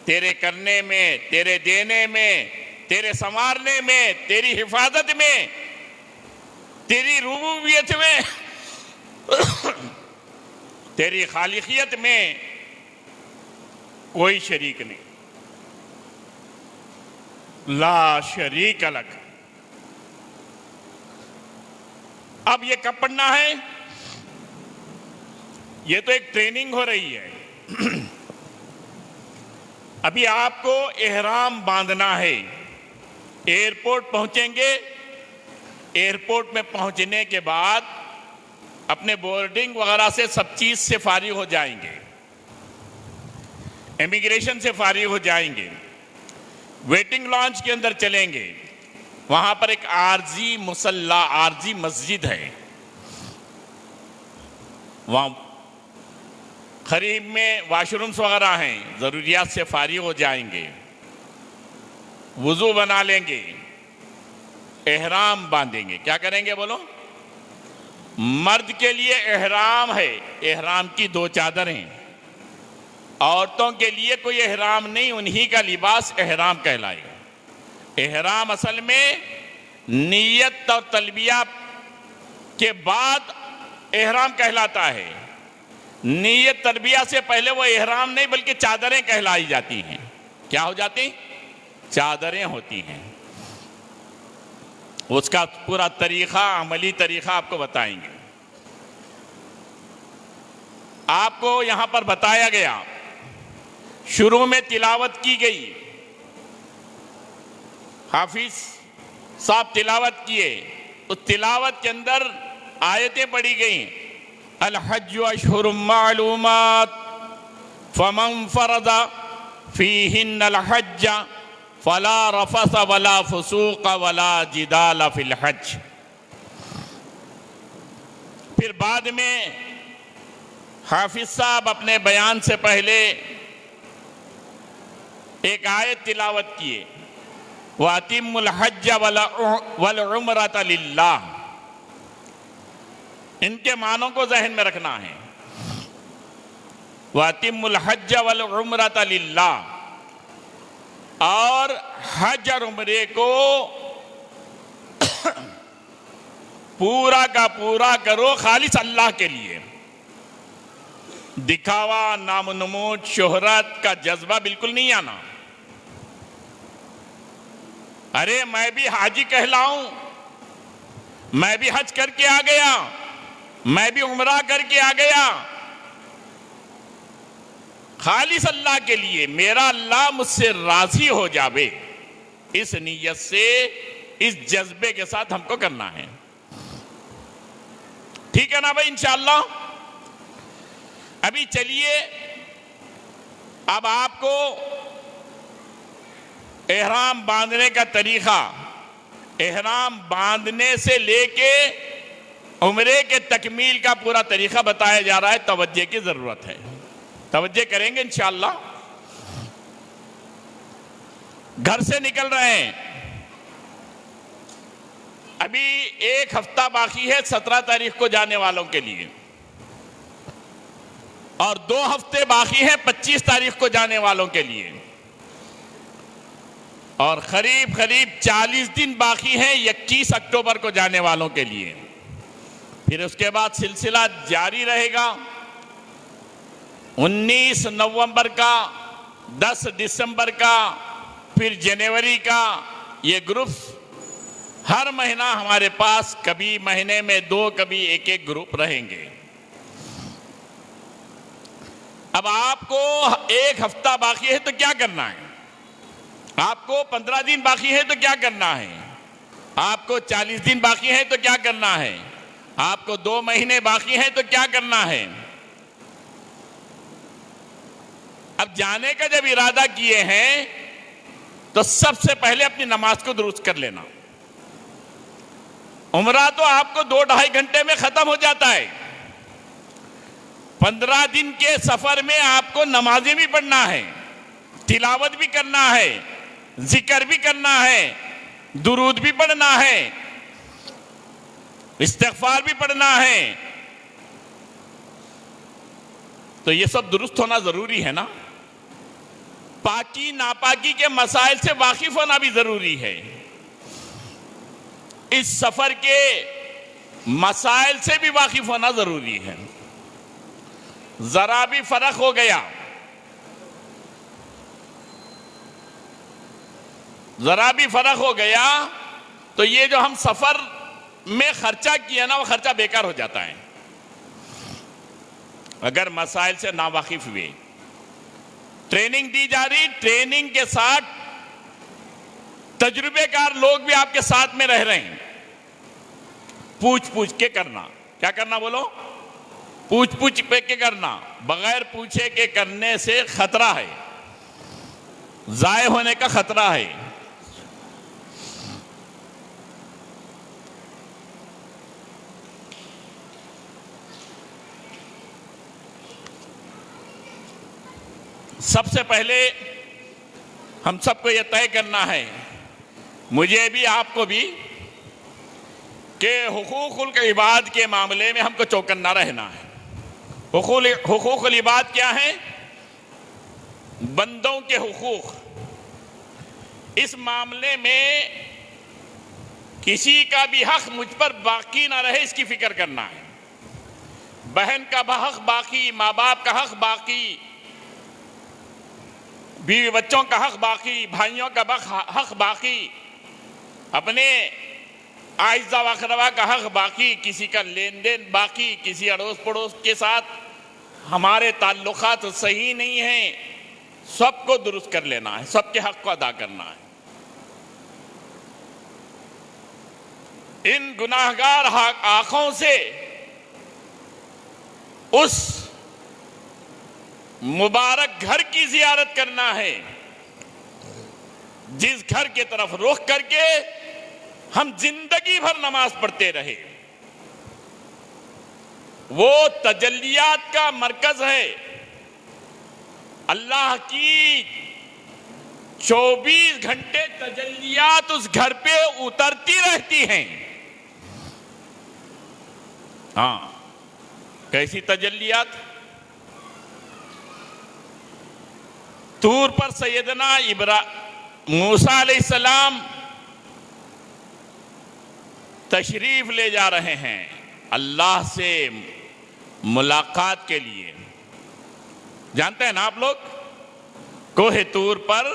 تیرے کرنے میں، تیرے دینے میں، تیرے سنوارنے میں، تیری حفاظت میں، تیری ربوبیت میں، تیری خالقیت میں کوئی شریک نہیں. لا شریک لک. اب یہ کب پڑھنا ہے؟ یہ تو ایک ٹریننگ ہو رہی ہے. ابھی آپ کو احرام باندھنا ہے. ایئرپورٹ پہنچیں گے، ایئرپورٹ میں پہنچنے کے بعد اپنے بورڈنگ وغیرہ سے سب چیز سے فارغ ہو جائیں گے، امیگریشن سے فارغ ہو جائیں گے، ویٹنگ لانچ کے اندر چلیں گے. وہاں پر ایک عارضی مصلی، عارضی مسجد ہے، وہاں قریب میں واش رومز وغیرہ ہیں. ضروریات سے فارغ ہو جائیں گے، وضو بنا لیں گے، احرام باندھیں گے. کیا کریں گے بولو؟ مرد کے لیے احرام ہے، احرام کی 2 چادریں. عورتوں کے لیے کوئی احرام نہیں، انہی کا لباس احرام کہلائے گا. احرام اصل میں نیت اور تلبیہ کے بعد احرام کہلاتا ہے. نیت تلبیہ سے پہلے وہ احرام نہیں بلکہ چادریں کہلائی جاتی ہیں. کیا ہو جاتی ہیں؟ چادریں ہوتی ہیں. اس کا پورا طریقہ، عملی طریقہ آپ کو بتائیں گے. آپ کو یہاں پر بتایا گیا، شروع میں تلاوت کی گئی، حافظ صاحب تلاوت کیے. اس تلاوت کے اندر آیتیں پڑھی گئیں. الحج اشہر معلومات فمن فرض فیہن الحج فلا رفث ولا فسوق ولا جدال فی الحج. پھر بعد میں حافظ صاحب اپنے بیان سے پہلے ایک آیت تلاوت کیے، وَأَتِمُّ الْحَجَّ وَالْعُمْرَةَ لِلَّهِ. ان کے معنوں کو ذہن میں رکھنا ہے. وَأَتِمُّ الْحَجَّ وَالْعُمْرَةَ لِلَّهِ. اور حج اور عمرے کو پورا کا پورا کرو خالص اللہ کے لیے. دکھاوا، نام و نمود، شہرت کا جذبہ بالکل نہیں آنا. ارے میں بھی حاجی کہلاؤں، میں بھی حج کر کے آ گیا، میں بھی عمرہ کر کے آ گیا، خالص اللہ کے لیے، میرا اللہ مجھ سے راضی ہو جاوے، اس نیت سے، اس جذبے کے ساتھ ہم کو کرنا ہے. ٹھیک ہے نا بھائی؟ انشاءاللہ. ابھی چلیے، اب آپ کو احرام باندھنے کا طریقہ، احرام باندھنے سے لے کے عمرے کے تکمیل کا پورا طریقہ بتایا جا رہا ہے. توجہ کی ضرورت ہے، توجہ کریں گے انشاءاللہ. گھر سے نکل رہے ہیں، ابھی 1 ہفتہ باقی ہے 17 تاریخ کو جانے والوں کے لیے، اور 2 ہفتے باقی ہیں 25 تاریخ کو جانے والوں کے لیے، اور قریب 40 دن باقی ہیں 21 اکتوبر کو جانے والوں کے لیے. پھر اس کے بعد سلسلہ جاری رہے گا. 19 نومبر کا، 10 دسمبر کا، پھر جنوری کا، یہ گروپس ہر مہینہ ہمارے پاس، کبھی مہینے میں 2، کبھی 1 گروپ رہیں گے. اب آپ کو 1 ہفتہ باقی ہے تو کیا کرنا ہے؟ آپ کو 15 دن باقی ہے تو کیا کرنا ہے؟ آپ کو 40 دن باقی ہے تو کیا کرنا ہے؟ آپ کو 2 مہینے باقی ہیں تو کیا کرنا ہے؟ اب جانے کا جب ارادہ کیے ہیں تو سب سے پہلے اپنی نماز کو درست کر لینا. عمرہ تو آپ کو 2-2.5 گھنٹے میں ختم ہو جاتا ہے. 15 دن کے سفر میں آپ کو نمازیں بھی پڑھنا ہے، تلاوت بھی کرنا ہے، ذکر بھی کرنا ہے، درود بھی پڑھنا ہے، استغفار بھی پڑھنا ہے. تو یہ سب درست ہونا ضروری ہے نا. پاکی ناپاکی کے مسائل سے واقف ہونا بھی ضروری ہے. اس سفر کے مسائل سے بھی واقف ہونا ضروری ہے. ذرا بھی فرق ہو گیا، ذرا بھی فرق ہو گیا تو یہ جو ہم سفر میں خرچہ کیا نا وہ خرچہ بیکار ہو جاتا ہے. اگر مسائل سے ناواقف ہوئے، ٹریننگ دی جا رہی، ٹریننگ کے ساتھ تجربے کار لوگ بھی آپ کے ساتھ میں رہ رہے ہیں. پوچھ کے کرنا. کیا کرنا بولو؟ پوچھ کے کرنا. بغیر پوچھے کے کرنے سے خطرہ ہے، ضائع ہونے کا خطرہ ہے. سب سے پہلے ہم سب کو یہ طے کرنا ہے، مجھے بھی آپ کو بھی، کہ حقوق العباد کے معاملے میں ہم کو چوکنا رہنا ہے. حقوق العباد کیا ہیں؟ بندوں کے حقوق. اس معاملے میں کسی کا بھی حق مجھ پر باقی نہ رہے، اس کی فکر کرنا ہے. بہن کا حق باقی، ماں باپ کا حق باقی، بیوی بچوں کا حق باقی، بھائیوں کا حق باقی، اپنے اعزاء و اقرباء کا حق باقی، کسی کا لین دین باقی، کسی اڑوس پڑوس کے ساتھ ہمارے تعلقات صحیح نہیں ہیں. سب کو درست کر لینا ہے، سب کے حق کو ادا کرنا ہے. ان گناہگار آنکھوں سے اس مبارک گھر کی زیارت کرنا ہے جس گھر کی طرف رخ کر کے ہم زندگی بھر نماز پڑھتے رہے. وہ تجلیات کا مرکز ہے. اللہ کی 24 گھنٹے تجلیات اس گھر پہ اترتی رہتی ہیں. ہاں، کیسی تجلیات؟ طور پر سیدنا موسیٰ علیہ السلام تشریف لے جا رہے ہیں اللہ سے ملاقات کے لیے. جانتے ہیں نا آپ لوگ، کوہ طور پر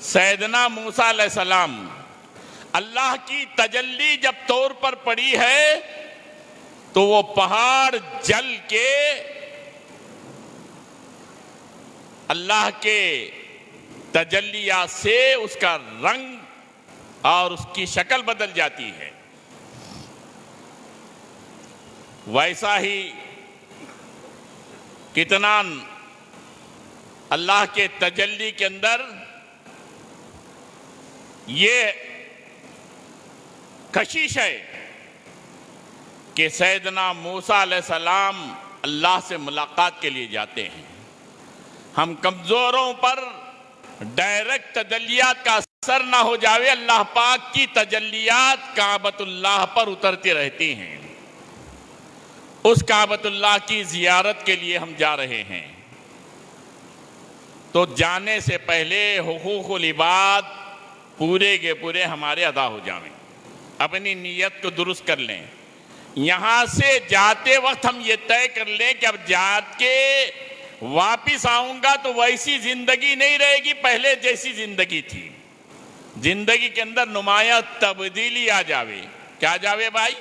سیدنا موسیٰ علیہ السلام، اللہ کی تجلی جب طور پر پڑی ہے تو وہ پہاڑ جل کے اللہ کے تجلیات سے اس کا رنگ اور اس کی شکل بدل جاتی ہے. ویسا ہی کتنا اللہ کے تجلی کے اندر یہ کشش ہے کہ سیدنا موسیٰ علیہ السلام اللہ سے ملاقات کے لیے جاتے ہیں. ہم کمزوروں پر ڈائریکٹ تجلیات کا اثر نہ ہو جاوے، اللہ پاک کی تجلیات کعبۃ اللہ پر اترتی رہتی ہیں. اس کعبۃ اللہ کی زیارت کے لیے ہم جا رہے ہیں. تو جانے سے پہلے حقوق العباد پورے کے پورے ہمارے ادا ہو جائیں. اپنی نیت کو درست کر لیں. یہاں سے جاتے وقت ہم یہ طے کر لیں کہ اب جا کے واپس آؤں گا تو ویسی زندگی نہیں رہے گی پہلے جیسی زندگی تھی. زندگی کے اندر نمایاں تبدیلی آ جاوے. کیا جاوے بھائی؟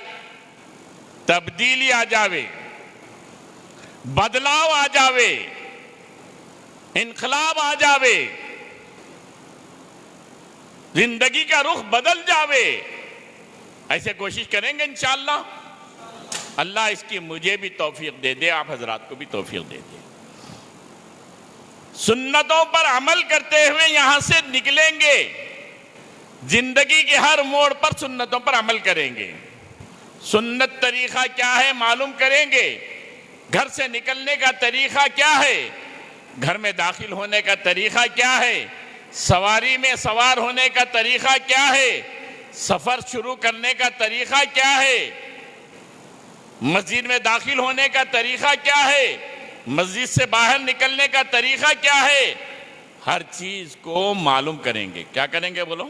تبدیلی آ جاوے، بدلاؤ آ جاوے. انقلاب آ جاوے, زندگی کا رخ بدل جاوے. ایسے کوشش کریں گے انشاءاللہ. اللہ اس کی مجھے بھی توفیق دے دے, آپ حضرات کو بھی توفیق دے دے. سنتوں پر عمل کرتے ہوئے یہاں سے نکلیں گے, زندگی کے ہر موڑ پر سنتوں پر عمل کریں گے. سنت طریقہ کیا ہے معلوم کریں گے, گھر سے نکلنے کا طریقہ کیا ہے, گھر میں داخل ہونے کا طریقہ کیا ہے, سواری میں سوار ہونے کا طریقہ کیا ہے, سفر شروع کرنے کا طریقہ کیا ہے, مسجد میں داخل ہونے کا طریقہ کیا ہے, مسجد سے باہر نکلنے کا طریقہ کیا ہے, ہر چیز کو معلوم کریں گے. کیا کریں گے بولو؟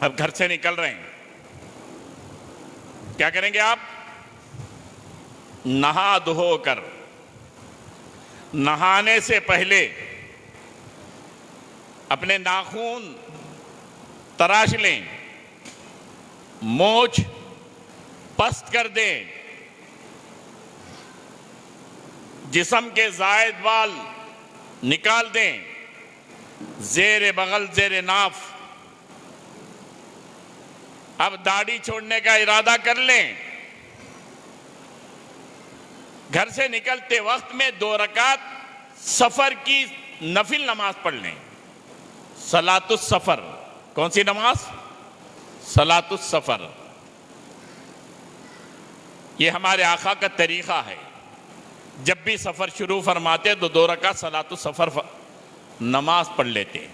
اب گھر سے نکل رہے ہیں, کیا کریں گے آپ؟ نہا دھو کر, نہانے سے پہلے اپنے ناخن تراش لیں, مونچھ پست کر دیں, جسم کے زائد بال نکال دیں, زیر بغل زیر ناف. اب داڑھی چھوڑنے کا ارادہ کر لیں. گھر سے نکلتے وقت میں 2 رکعت سفر کی نفل نماز پڑھ لیں. صلاۃ السفر. کون سی نماز؟ صلاۃ السفر. یہ ہمارے آقا کا طریقہ ہے, جب بھی سفر شروع فرماتے تو 2 رکعت صلاۃ السفر نماز پڑھ لیتے.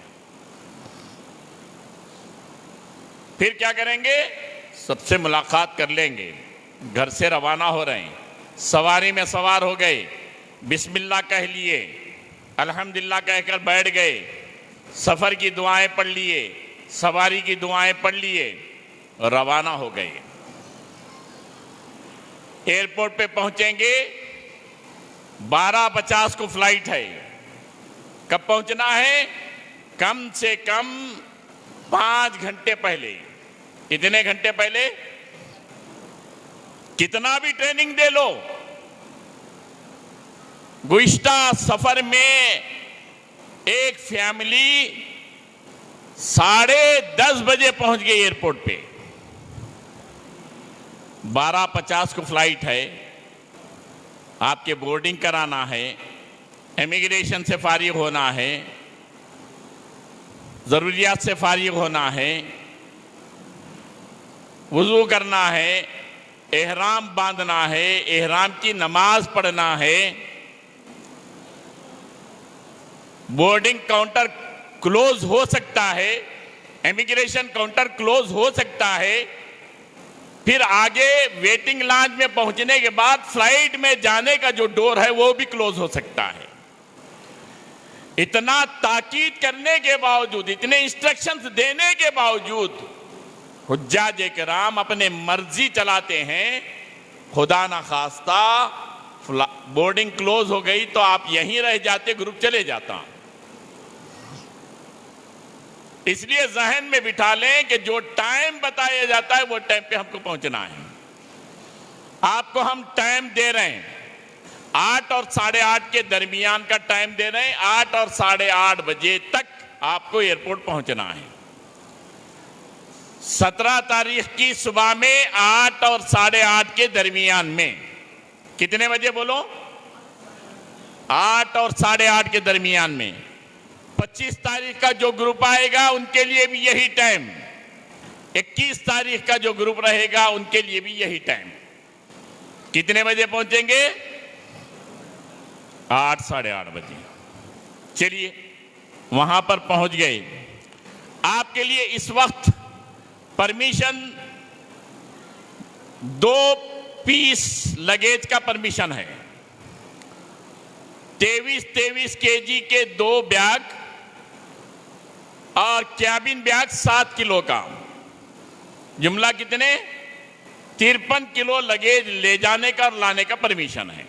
پھر کیا کریں گے؟ سب سے ملاقات کر لیں گے. گھر سے روانہ ہو رہے ہیں, سواری میں سوار ہو گئے, بسم اللہ کہہ لیے, الحمدللہ کہہ کر بیٹھ گئے, سفر کی دعائیں پڑھ لیے, سواری کی دعائیں پڑھ لیے, روانہ ہو گئے. ایئرپورٹ پہ پہنچیں گے, 12:50 کو فلائٹ ہے. کب پہنچنا ہے؟ کم سے کم 5 گھنٹے پہلے. کتنے گھنٹے پہلے؟ کتنا بھی ٹریننگ دے لو. گزشتہ سفر میں ایک فیملی 10:30 بجے پہنچ گئی ایئرپورٹ پہ. 12:50 کو فلائٹ ہے, آپ کے بورڈنگ کرانا ہے, امیگریشن سے فارغ ہونا ہے, ضروریات سے فارغ ہونا ہے, وضو کرنا ہے, احرام باندھنا ہے, احرام کی نماز پڑھنا ہے. بورڈنگ کاؤنٹر کلوز ہو سکتا ہے, امیگریشن کاؤنٹر کلوز ہو سکتا ہے. پھر آگے ویٹنگ لانچ میں پہنچنے کے بعد فلائٹ میں جانے کا جو ڈور ہے وہ بھی کلوز ہو سکتا ہے. اتنا تاکید کرنے کے باوجود, اتنے انسٹرکشنز دینے کے باوجود حجاج کرام اپنے مرضی چلاتے ہیں. خدا نخواستہ بورڈنگ کلوز ہو گئی تو آپ یہیں رہ جاتے, گروپ چلے جاتا. اس لیے ذہن میں بٹھا لیں کہ جو ٹائم بتایا جاتا ہے وہ ٹائم پہ ہم کو پہنچنا ہے. آپ کو ہم ٹائم دے رہے ہیں, 8 اور 8:30 کے درمیان کا ٹائم دے رہے ہیں. 8 اور 8:30 بجے تک آپ کو ایئرپورٹ پہنچنا ہے. 17 تاریخ کی صبح میں 8 اور 8:30 کے درمیان میں, کتنے بجے بولو؟ 8 اور 8:30 کے درمیان میں. 25 تاریخ کا جو گروپ آئے گا ان کے لیے بھی یہی ٹائم, 21 تاریخ کا جو گروپ رہے گا ان کے لیے بھی یہی ٹائم. کتنے بجے پہنچیں گے؟ 8 8:30 بجے. چلیے وہاں پر پہنچ گئے. آپ کے لیے اس وقت پرمیشن 2 پیس لگیج کا پرمیشن ہے. 23 kg کے 2 بیگ اور کیبن بیگ 7 کلو کا, جملہ کتنے؟ 53 کلو لگیج لے جانے کا اور لانے کا پرمیشن ہے.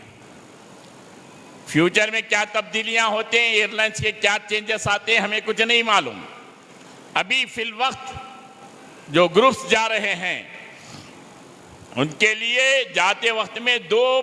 فیوچر میں کیا تبدیلیاں ہوتے ہیں, ایئر لائنز کے کیا چینجز آتے ہیں, ہمیں کچھ نہیں معلوم. ابھی فی الوقت جو گروپس جا رہے ہیں ان کے لیے جاتے وقت میں 2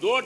2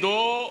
2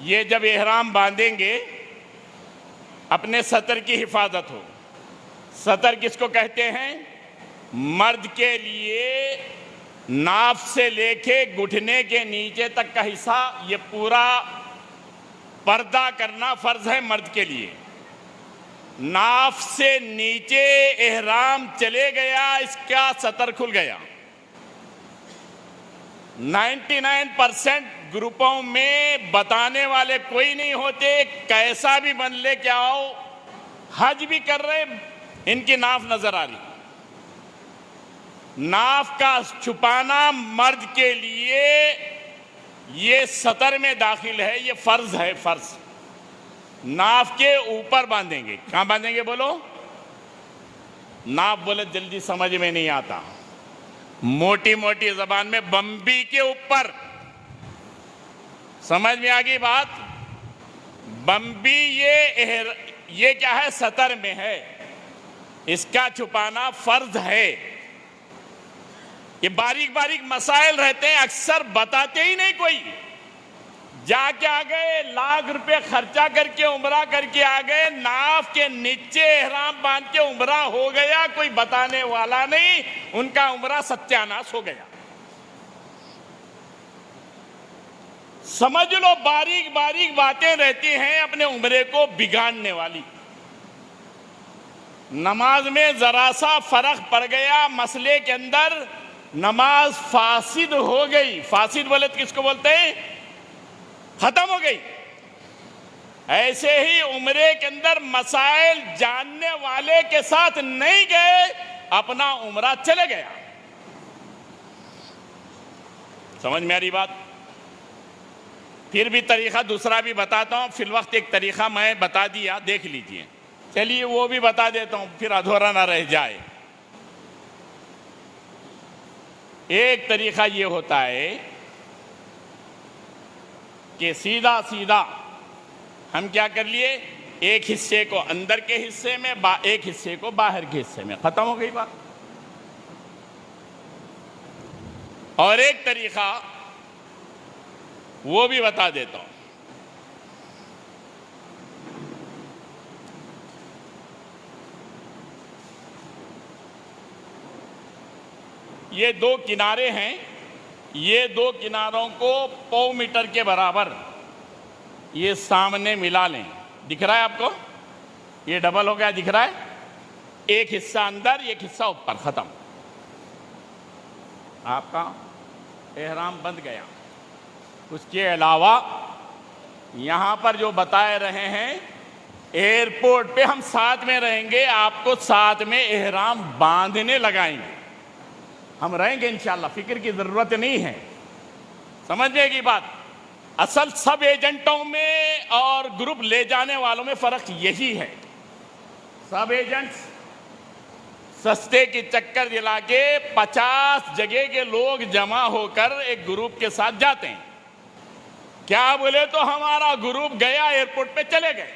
یہ جب احرام باندھیں گے اپنے سطر کی حفاظت ہو. سطر کس کو کہتے ہیں؟ مرد کے لیے ناف سے لے کے گھٹنے کے نیچے تک کا حصہ یہ پورا پردہ کرنا فرض ہے مرد کے لیے. ناف سے نیچے احرام چلے گیا، اس کا سطر کھل گیا. 99% گروپوں میں بتانے والے کوئی نہیں ہوتے، کیسا بھی بن لے کے آؤ، حج بھی کر رہے ان کی ناف نظر آ رہی. ناف کا چھپانا مرد کے لیے یہ سطر میں داخل ہے، یہ فرض ہے، فرض. ناف کے اوپر باندھیں گے. کہاں باندھیں گے بولو؟ ناف بولے جلدی سمجھ میں نہیں آتا، موٹی موٹی زبان میں بمبی کے اوپر. سمجھ میں آگئی بات؟ بمبی یہ کیا ہے؟ سطر میں ہے، اس کا چھپانا فرض ہے. یہ باریک باریک مسائل رہتے ہیں، اکثر بتاتے ہی نہیں کوئی. جا کے آ گئے، لاکھ روپے خرچہ کر کے عمرہ کر کے آ گئے، ناف کے نیچے احرام باندھ کے عمرہ ہو گیا، کوئی بتانے والا نہیں، ان کا عمرہ ستیاناش ہو گیا. سمجھ لو باریک باریک باتیں رہتی ہیں اپنے عمرے کو بگاڑنے والی. نماز میں ذرا سا فرق پڑ گیا مسئلے کے اندر، نماز فاسد ہو گئی. فاسد بولے تو کس کو بولتے ہیں؟ ختم ہو گئی. ایسے ہی عمرے کے اندر مسائل جاننے والے کے ساتھ نہیں گئے، اپنا عمرہ چلے گیا. سمجھ میں آ رہی بات؟ پھر بھی طریقہ دوسرا بھی بتاتا ہوں. فی الوقت ایک طریقہ میں بتا دیا، دیکھ لیجئے. چلیے وہ بھی بتا دیتا ہوں پھر ادھورا نہ رہ جائے. ایک طریقہ یہ ہوتا ہے کہ سیدھا سیدھا ہم کیا کر لیے، ایک حصے کو اندر کے حصے میں، ایک حصے کو باہر کے حصے میں، ختم ہو گئی بات. اور ایک طریقہ وہ بھی بتا دیتا ہوں. یہ دو کنارے ہیں، یہ دو کناروں کو پو میٹر کے برابر یہ سامنے ملا لیں. دکھ رہا ہے آپ کو؟ یہ ڈبل ہو گیا، دکھ رہا ہے؟ ایک حصہ اندر، ایک حصہ اوپر، ختم. آپ کا احرام بند گیا. اس کے علاوہ یہاں پر جو بتائے رہے ہیں، ایئرپورٹ پہ ہم ساتھ میں رہیں گے، آپ کو ساتھ میں احرام باندھنے لگائیں گے. ہم رہیں گے انشاءاللہ، فکر کی ضرورت نہیں ہے. سمجھنے کی بات. اصل سب ایجنٹوں میں اور گروپ لے جانے والوں میں فرق یہی ہے. سب ایجنٹس سستے کی چکر دلا کے 50 جگہ کے لوگ جمع ہو کر ایک گروپ کے ساتھ جاتے ہیں. کیا بولے تو ہمارا گروپ گیا، ایئرپورٹ پہ چلے گئے،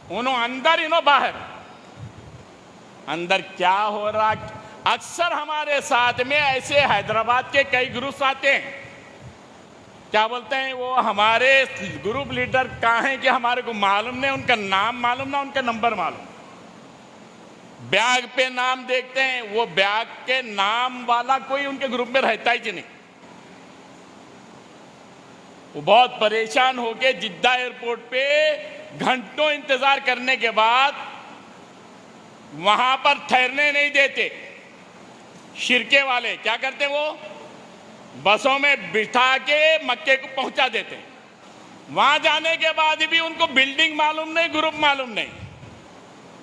انہوں اندر انہوں باہر. اندر کیا ہو رہا؟ اکثر ہمارے ساتھ میں ایسے حیدرآباد کے کئی گروپس آتے ہیں. کیا بولتے ہیں وہ ہمارے گروپ لیڈر کہاں ہیں کہ ہمارے کو معلوم نہیں، ان کا نام معلوم نہ ان کا نمبر معلوم. بیاگ پہ نام دیکھتے ہیں، وہ بیاگ کے نام والا کوئی ان کے گروپ میں رہتا ہی نہیں. وہ بہت پریشان ہو کے جدہ ایئرپورٹ پہ گھنٹوں انتظار کرنے کے بعد وہاں پر ٹھہرنے نہیں دیتے. شرکے والے کیا کرتے، وہ بسوں میں بٹھا کے مکے کو پہنچا دیتے. وہاں جانے کے بعد بھی ان کو بلڈنگ معلوم نہیں، گروپ معلوم نہیں.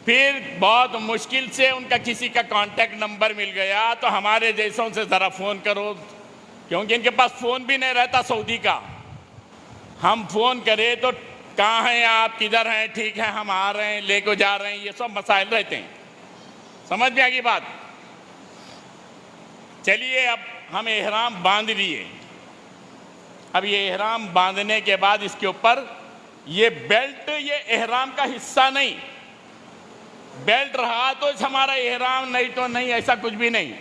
پھر بہت مشکل سے ان کا کسی کا کانٹیکٹ نمبر مل گیا تو ہمارے جیسوں سے ذرا فون کرو، کیونکہ ان کے پاس فون بھی نہیں رہتا سعودی کا. ہم فون کرے تو کہاں ہیں آپ، کدھر ہیں، ٹھیک ہے ہم آ رہے ہیں، لے کو جا رہے ہیں، یہ سب مسائل رہتے ہیں. سمجھ میں آگئی بات؟ چلیے اب ہم احرام باندھ لیے. اب یہ احرام باندھنے کے بعد اس کے اوپر یہ بیلٹ، یہ احرام کا حصہ نہیں. بیلٹ رہا تو ہمارا احرام، نہیں تو نہیں، ایسا کچھ بھی نہیں.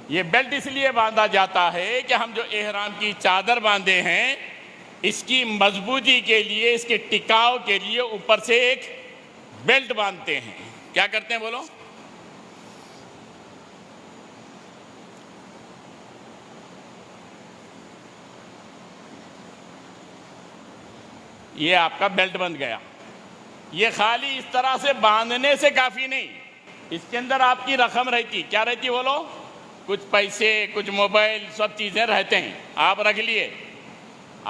یہ بیلٹ اس لیے باندھا جاتا ہے کہ ہم جو احرام کی چادر باندھے ہیں اس کی مضبوطی کے لیے، اس کے ٹکاؤ کے لیے اوپر سے ایک بیلٹ باندھتے ہیں. کیا کرتے ہیں بولو؟ یہ آپ کا بیلٹ بند گیا. یہ خالی اس طرح سے باندھنے سے کافی نہیں، اس کے اندر آپ کی رقم رہتی. کیا رہتی بولو؟ کچھ پیسے، کچھ موبائل، سب چیزیں رہتے ہیں. آپ رکھ لیے.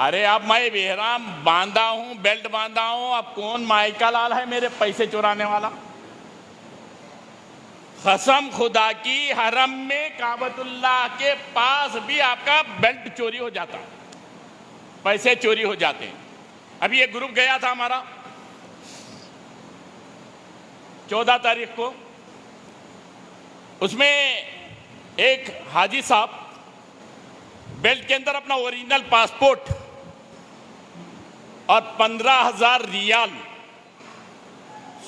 ارے اب میں بہرام باندھا ہوں، بیلٹ باندھا ہوں، اب کون مائی کا لال ہے میرے پیسے چرانے والا؟ قسم خدا کی، حرم میں کعبۃ اللہ کے پاس بھی آپ کا بیلٹ چوری ہو جاتا، پیسے چوری ہو جاتے ہیں. ابھی ایک گروپ گیا تھا ہمارا 14 تاریخ کو. اس میں ایک حاجی صاحب بیلٹ کے اندر اپنا اوریجنل پاسپورٹ اور 15,000 ریال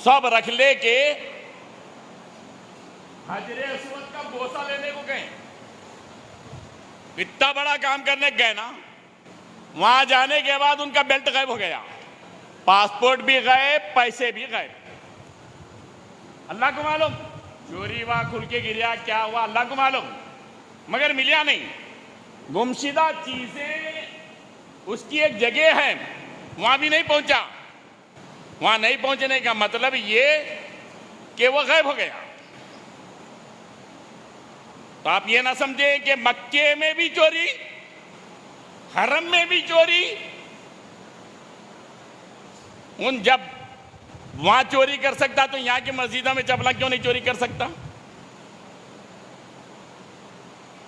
سب رکھ لے کے حجر اسود کا بوسہ لینے کو گئے. اتنا بڑا کام کرنے گئے نا، وہاں جانے کے بعد ان کا بیلٹ غائب ہو گیا، پاسپورٹ بھی غائب، پیسے بھی غائب. اللہ کو معلوم چوری ہوا، کھل کے گریا، کیا ہوا اللہ کو معلوم، مگر ملیا نہیں. گمشدہ چیزیں اس کی ایک جگہ ہے، وہاں بھی نہیں پہنچا. وہاں نہیں پہنچنے کا مطلب یہ کہ وہ غائب ہو گیا. تو آپ یہ نہ سمجھیں کہ مکے میں بھی چوری، حرم میں بھی چوری. ان جب وہاں چوری کر سکتا تو یہاں کی مسجدوں میں چپلا کیوں نہیں چوری کر سکتا؟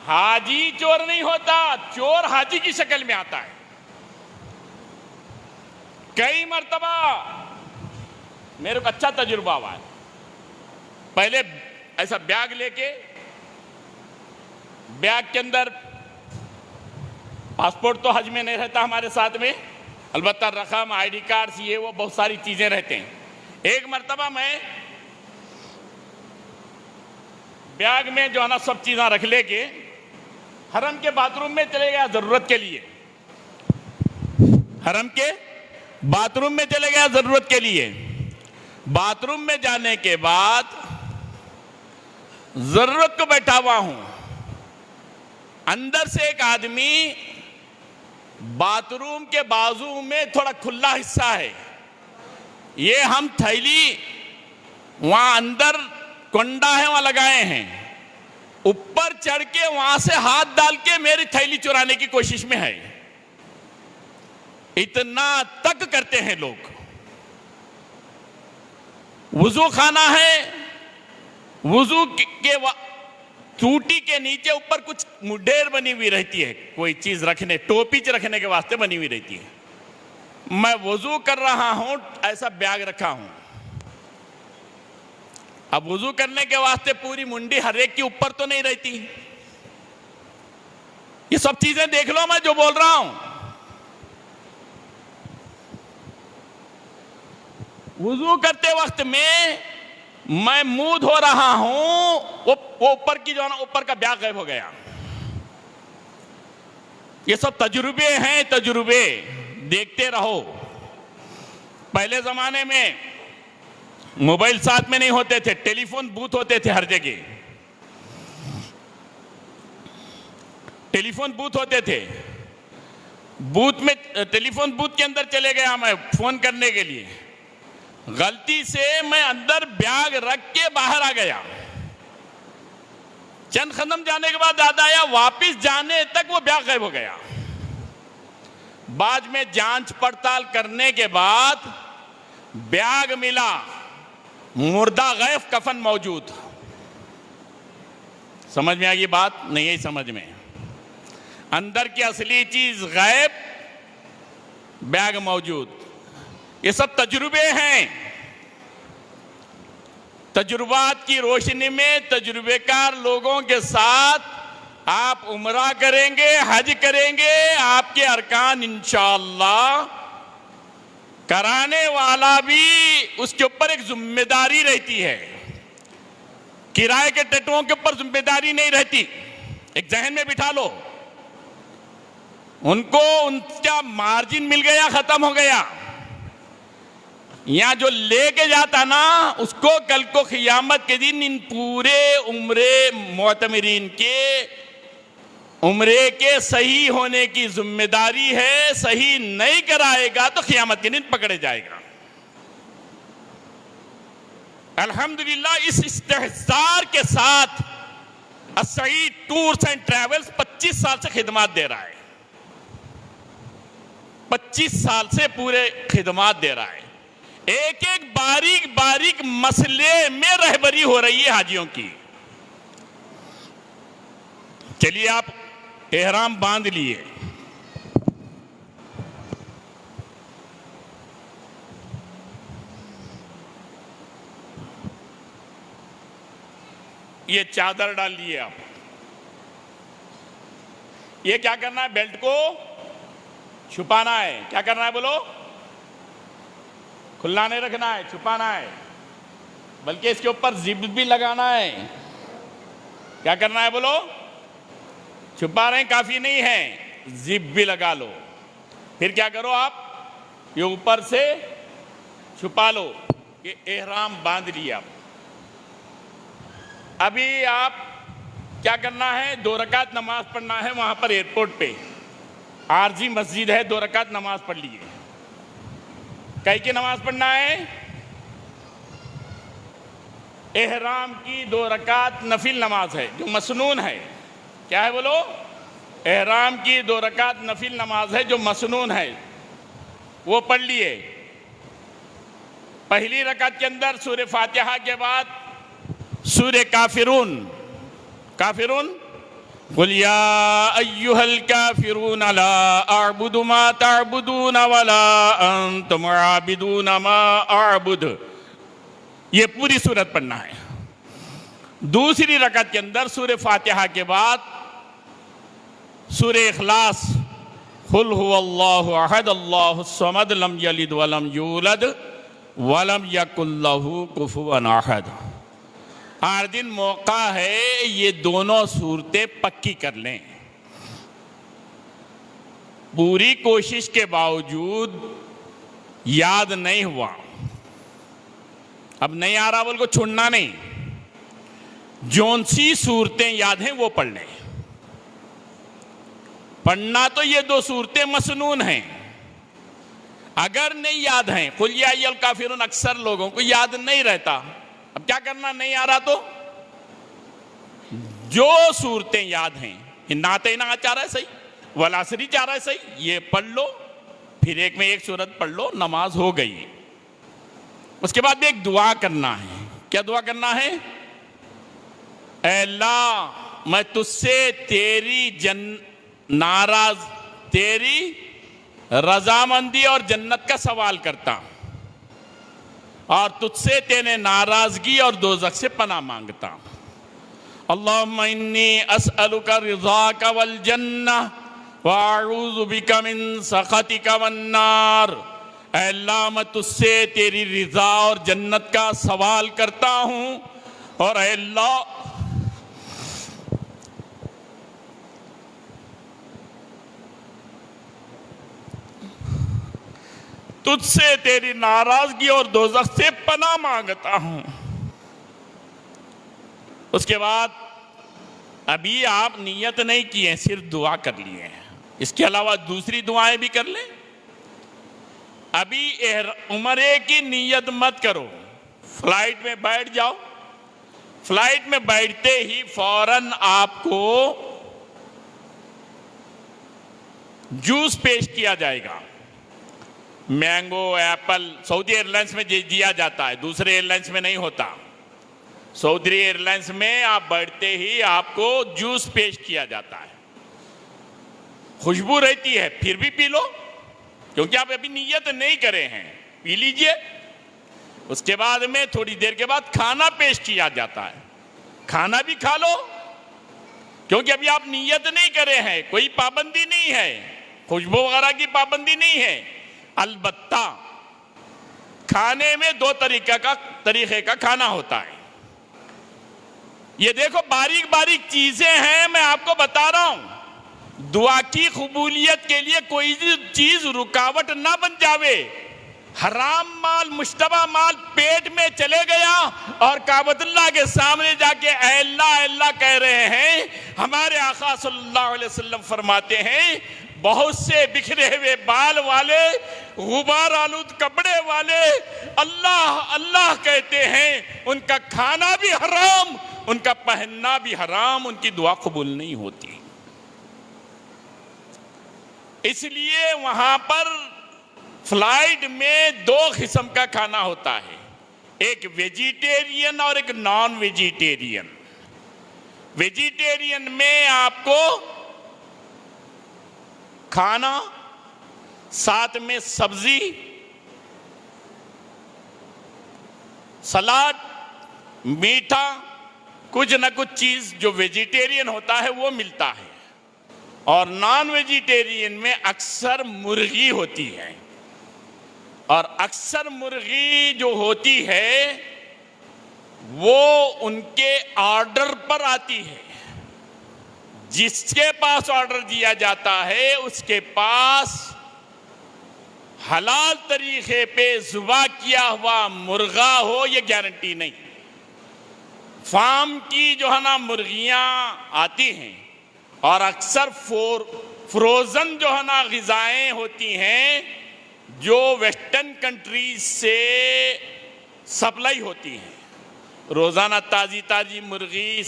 حاجی چور نہیں ہوتا، چور حاجی کی شکل میں آتا ہے. کئی مرتبہ میرے کو اچھا تجربہ ہوا ہے. پہلے ایسا بیگ لے کے، بیگ کے اندر پاسپورٹ تو حج میں نہیں رہتا ہمارے ساتھ میں، البتہ رقم، آئی ڈی کارڈ، یہ وہ بہت ساری چیزیں رہتے ہیں. ایک مرتبہ میں بیگ میں جو ہے نا سب چیزاں رکھ لے کے حرم کے باتھ روم میں چلے گیا ضرورت کے لیے. حرم کے باتھ روم میں چلے گیا ضرورت کے لیے. باتھ روم میں جانے کے بعد ضرورت کو بیٹھا ہوا ہوں، اندر سے ایک آدمی، باتھ روم کے بازو میں تھوڑا کھلا حصہ ہے، یہ ہم تھیلی وہاں اندر کنڈا ہے وہاں لگائے ہیں، اوپر چڑھ کے وہاں سے ہاتھ ڈال کے میری تھیلی چرانے کی کوشش میں ہے. اتنا تک کرتے ہیں لوگ. وضو خانہ ہے، وضو کے ٹوٹی کے نیچے اوپر کچھ مڈیر بنی ہوئی رہتی ہے، کوئی چیز رکھنے، ٹوپی رکھنے کے واسطے بنی ہوئی رہتی ہے. میں وضو کر رہا ہوں، ایسا بیگ رکھا ہوں. اب وضو کرنے کے واسطے پوری منڈی ہر ایک کے اوپر تو نہیں رہتی. یہ سب چیزیں دیکھ لو میں جو بول رہا ہوں. وضو کرتے وقت میں منہ دھو رہا ہوں، وہ اوپر کی جو ہے نا اوپر کا بیگ غائب ہو گیا. یہ سب تجربے ہیں، تجربے دیکھتے رہو. پہلے زمانے میں موبائل ساتھ میں نہیں ہوتے تھے، ٹیلی فون بوتھ ہوتے تھے ہر جگہ. ٹیلی فون بوتھ ہوتے تھے. بوتھ میں ٹیلی فون بوتھ کے اندر چلے گیا میں فون کرنے کے لیے، غلطی سے میں اندر بیگ رکھ کے باہر آ گیا. چند قدم جانے کے بعد یاد آیا، واپس جانے تک وہ بیگ غائب ہو گیا. بعد میں جانچ پڑتال کرنے کے بعد بیگ ملا، مردہ غیب کفن موجود. سمجھ میں آئی بات؟ نہیں آئی سمجھ میں؟ اندر کی اصلی چیز غائب، بیگ موجود. یہ سب تجربے ہیں. تجربات کی روشنی میں تجربے کار لوگوں کے ساتھ آپ عمرہ کریں گے، حج کریں گے، آپ کے ارکان انشاءاللہ کرانے والا بھی اس کے اوپر ایک ذمہ داری رہتی ہے. کرائے کے ٹٹوؤں کے اوپر ذمہ داری نہیں رہتی. ایک ذہن میں بٹھا لو، ان کو ان کا مارجن مل گیا، ختم ہو گیا. یہاں جو لے کے جاتا نا اس کو کل کو قیامت کے دن ان پورے عمرے معتمرین کے عمرے کے صحیح ہونے کی ذمہ داری ہے. صحیح نہیں کرائے گا تو قیامت کے دن پکڑے جائے گا. الحمدللہ اس استحضار کے ساتھ السعید ٹورز اینڈ ٹریولز 25 سال سے خدمات دے رہا ہے. 25 سال سے پورے خدمات دے رہا ہے. ایک ایک باریک باریک مسئلے میں رہبری ہو رہی ہے حاجیوں کی. چلیے آپ احرام باندھ لیے. یہ چادر ڈال لیے آپ. یہ کیا کرنا ہے؟ بیلٹ کو چھپانا ہے. کیا کرنا ہے بولو؟ کھلا نہیں رکھنا ہے، چھپانا ہے. بلکہ اس کے اوپر زپ بھی لگانا ہے. کیا کرنا ہے بولو؟ چھپا رہے ہیں کافی نہیں ہے، زپ بھی لگا لو. پھر کیا کرو آپ؟ یہ اوپر سے چھپا لو. یہ احرام باندھ لیا آپ. ابھی آپ کیا کرنا ہے؟ 2 رکعت نماز پڑھنا ہے وہاں پر ایئرپورٹ پہ. عارضی مسجد ہے، 2 رکعت نماز پڑھ لیے. کئی کی نماز پڑھنا ہے؟ احرام کی 2 رکعت نفل نماز ہے جو مسنون ہے. کیا ہے بولو؟ احرام کی 2 رکعت نفل نماز ہے جو مسنون ہے، وہ پڑھ لیے. پہلی رکعت کے اندر سورہ فاتحہ کے بعد سورہ کافرون قل یا ایہا الکافرون لا اعبد ما تعبدون ولا انتم عابدون ما اعبد، یہ پوری سورت پڑھنا ہے. دوسری رکعت کے اندر سورہ فاتحہ کے بعد سورہ اخلاص قل هو اللہ احد اللہ الصمد لم یلد ولم یولد ولم یکن لہ کفوا احد. 8 دن موقع ہے یہ دونوں صورتیں پکی کر لیں. پوری کوشش کے باوجود یاد نہیں ہوا، اب نہیں آ رہا بول کو چھوڑنا نہیں. جون سی صورتیں یاد ہیں وہ پڑھ لیں. پڑھنا تو یہ 2 صورتیں مسنون ہیں. اگر نہیں یاد ہیں قل یا ایھا الکافرون اکثر لوگوں کو یاد نہیں رہتا. اب کیا کرنا؟ نہیں آ رہا تو جو صورتیں یاد ہیں، نعتینا چاہ رہا ہے صحیح، والعصری چاہ رہا ہے صحیح، یہ پڑھ لو. پھر ایک میں ایک صورت پڑھ لو، نماز ہو گئی. اس کے بعد بھی ایک دعا کرنا ہے. کیا دعا کرنا ہے؟ اے اللہ میں تجھ سے تیری تیری رضامندی اور جنت کا سوال کرتا ہوں، اور تجھ سے تیرے ناراضگی اور دوزخ سے پناہ مانگتا ہوں. اللہم انی اسألک رضاک والجنہ واعوذ بک من سخطک والنار. اے اللہ میں تجھ سے تیری رضا اور جنت کا سوال کرتا ہوں، اور اے اللہ تجھ سے تیری ناراضگی اور دوزخ سے پناہ مانگتا ہوں. اس کے بعد ابھی آپ نیت نہیں کیے، صرف دعا کر لیے ہیں. اس کے علاوہ دوسری دعائیں بھی کر لیں. ابھی عمرے کی نیت مت کرو، فلائٹ میں بیٹھ جاؤ. فلائٹ میں بیٹھتے ہی فوراً آپ کو جوس پیش کیا جائے گا. مینگو، ایپل سعودی ایئرلائنس میں دیا جاتا ہے، دوسرے ایئرلائنس میں نہیں ہوتا. سعودی ایئرلائنس میں آپ بیٹھتے ہی آپ کو جوس پیش کیا جاتا ہے. خوشبو رہتی ہے، پھر بھی پی لو کیونکہ آپ ابھی نیت نہیں کرے ہیں. پی لیجئے. اس کے بعد میں تھوڑی دیر کے بعد کھانا پیش کیا جاتا ہے. کھانا بھی کھا لو کیونکہ ابھی آپ نیت نہیں کرے ہیں. کوئی پابندی نہیں ہے، خوشبو وغیرہ کی پابندی نہیں ہے. البتہ کھانے میں 2 طریقے کا کھانا ہوتا ہے. یہ دیکھو باریک باریک چیزیں ہیں، میں آپ کو بتا رہا ہوں. دعا کی قبولیت کے لیے کوئی چیز رکاوٹ نہ بن جاوے. حرام مال، مشتبہ مال پیٹ میں چلے گیا اور کعبۃ اللہ کے سامنے جا کے اے اللہ اے اللہ کہہ رہے ہیں. ہمارے آقا صلی اللہ علیہ وسلم فرماتے ہیں بہت سے بکھرے ہوئے بال والے، غبار آلود کپڑے والے اللہ اللہ کہتے ہیں، ان کا کھانا بھی حرام، ان کا پہننا بھی حرام، ان کی دعا قبول نہیں ہوتی. اس لیے وہاں پر فلائٹ میں 2 قسم کا کھانا ہوتا ہے، ایک ویجیٹیرین اور ایک نان ویجیٹیرین. ویجیٹیرین میں آپ کو کھانا، ساتھ میں سبزی، سلاد، میٹھا، کچھ نہ کچھ چیز جو ویجیٹیرین ہوتا ہے وہ ملتا ہے. اور نان ویجیٹیرین میں اکثر مرغی ہوتی ہے، اور اکثر مرغی جو ہوتی ہے وہ ان کے آرڈر پر آتی ہے. جس کے پاس آرڈر دیا جاتا ہے اس کے پاس حلال طریقے پہ ذبح کیا ہوا مرغا ہو یہ گارنٹی نہیں. فارم کی جو ہے نا مرغیاں آتی ہیں اور اکثر فروزن جو ہے نا غذائیں ہوتی ہیں جو ویسٹرن کنٹریز سے سپلائی ہوتی ہیں. روزانہ تازی تازی مرغی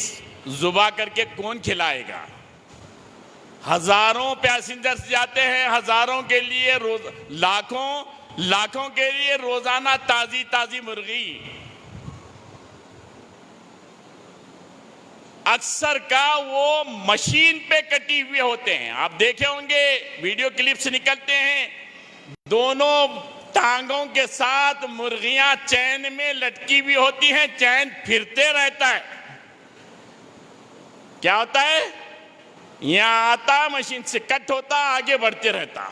ذبح کر کے کون کھلائے گا؟ ہزاروں پیسنجرز جاتے ہیں، ہزاروں کے لیے لاکھوں کے لیے روزانہ تازی تازی مرغی. اکثر کا وہ مشین پہ کٹی ہوئے ہوتے ہیں. آپ دیکھے ہوں گے ویڈیو کلپس نکلتے ہیں، دونوں ٹانگوں کے ساتھ مرغیاں چین میں لٹکی ہوئی ہوتی ہیں، چین پھرتے رہتا ہے. کیا ہوتا ہے؟ یہاں آتا مشین سے کٹ ہوتا، آگے بڑھتے رہتا.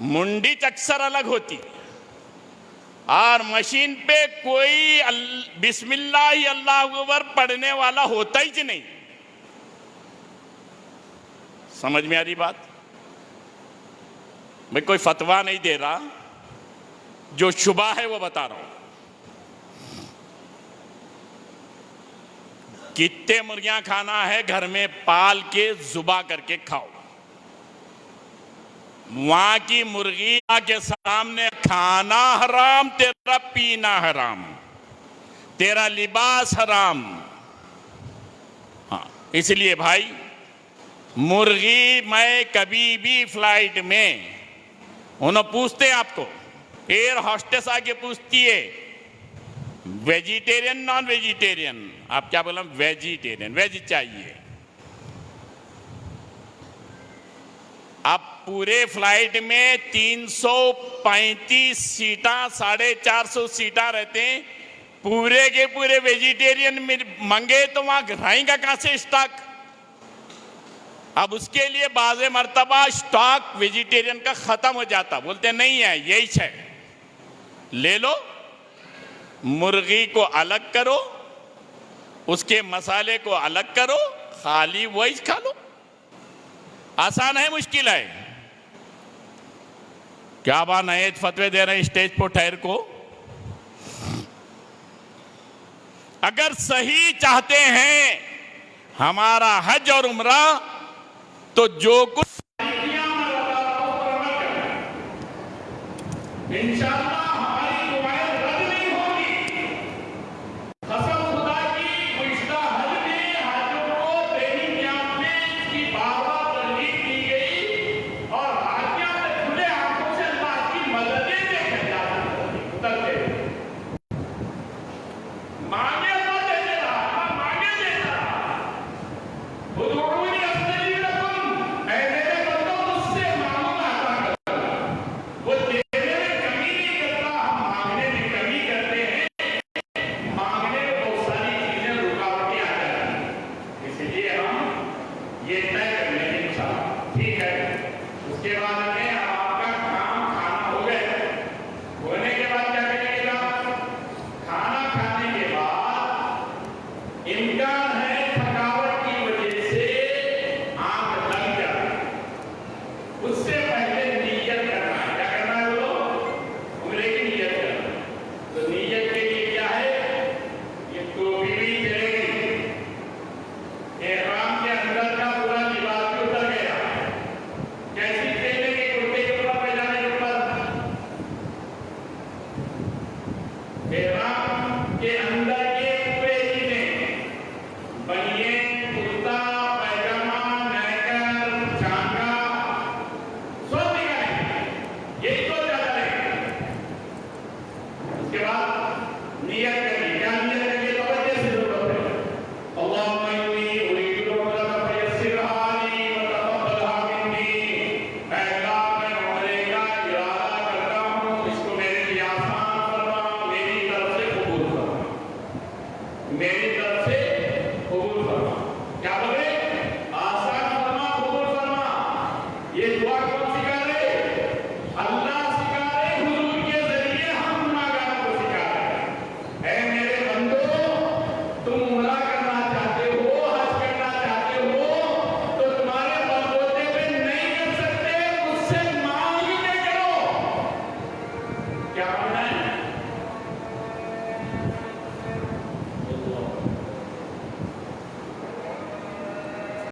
منڈی اکثر الگ ہوتی اور مشین پہ کوئی بسم اللہ اللہ اکبر پڑھنے والا ہوتا ہی نہیں. سمجھ میں آ رہی بات؟ میں کوئی فتویٰ نہیں دے رہا، جو شبہ ہے وہ بتا رہا ہوں. کتنے مرغیاں کھانا ہے گھر میں پال کے ذبح کر کے کھاؤ. وہاں کی مرغی کے سامنے کھانا حرام، تیرا پینا حرام، تیرا لباس حرام. ہاں اس لیے بھائی مرغی میں کبھی بھی فلائٹ میں انہوں پوچھتے ہیں آپ کو، ایئر ہوسٹس آگے پوچھتی ہے ویجیٹیرین نان ویجیٹیرین، آپ کیا بولیں؟ ویجیٹیرین، ویج چاہیے. اب پورے فلائٹ میں 335 سیٹاں، 450 سیٹاں رہتے ہیں، پورے کے پورے ویجیٹیرین منگے تو وہاں رہیں گا کہاں سے اسٹاک؟ اب اس کے لیے بعض مرتبہ اسٹاک ویجیٹیرین کا ختم ہو جاتا، بولتے نہیں ہے یہی ہے، لے لو. مرغی کو الگ کرو، اس کے مسالے کو الگ کرو، خالی وہی کھا لو. آسان ہے مشکل ہے؟ کیا بات نئے فتوے دے رہے ہیں اسٹیج پر ٹھہر کو؟ اگر صحیح چاہتے ہیں ہمارا حج اور عمرہ تو جو کچھ انشاءاللہ ہماری دعائیں رد نہیں ہوگی. قسم خدا کی گزشتہ حج میں حاجوں کو دینی قیام میں اس کی بار ترغیب کی گئی اور حاجیاں نے کھلے ہاتھوں سے اللہ کی مددیں دیکھے جاتے مانگے اللہ دینے رہا، مانگے دیتا رہا. ادعونی استجب لکم، اے میرے بندو مجھ سے مانگو میں عطا کروں. وہ دینے میں کمی نہیں کرتا، ہم مانگنے میں کمی کرتے ہیں، مانگنے میں بہت ساری چیزیں رکاوٹیں آ جاتی ہیں. اس لیے ہم یہ طے کر لیں گے انشاءاللہ، ٹھیک ہے؟ اس کے بعد ہمیں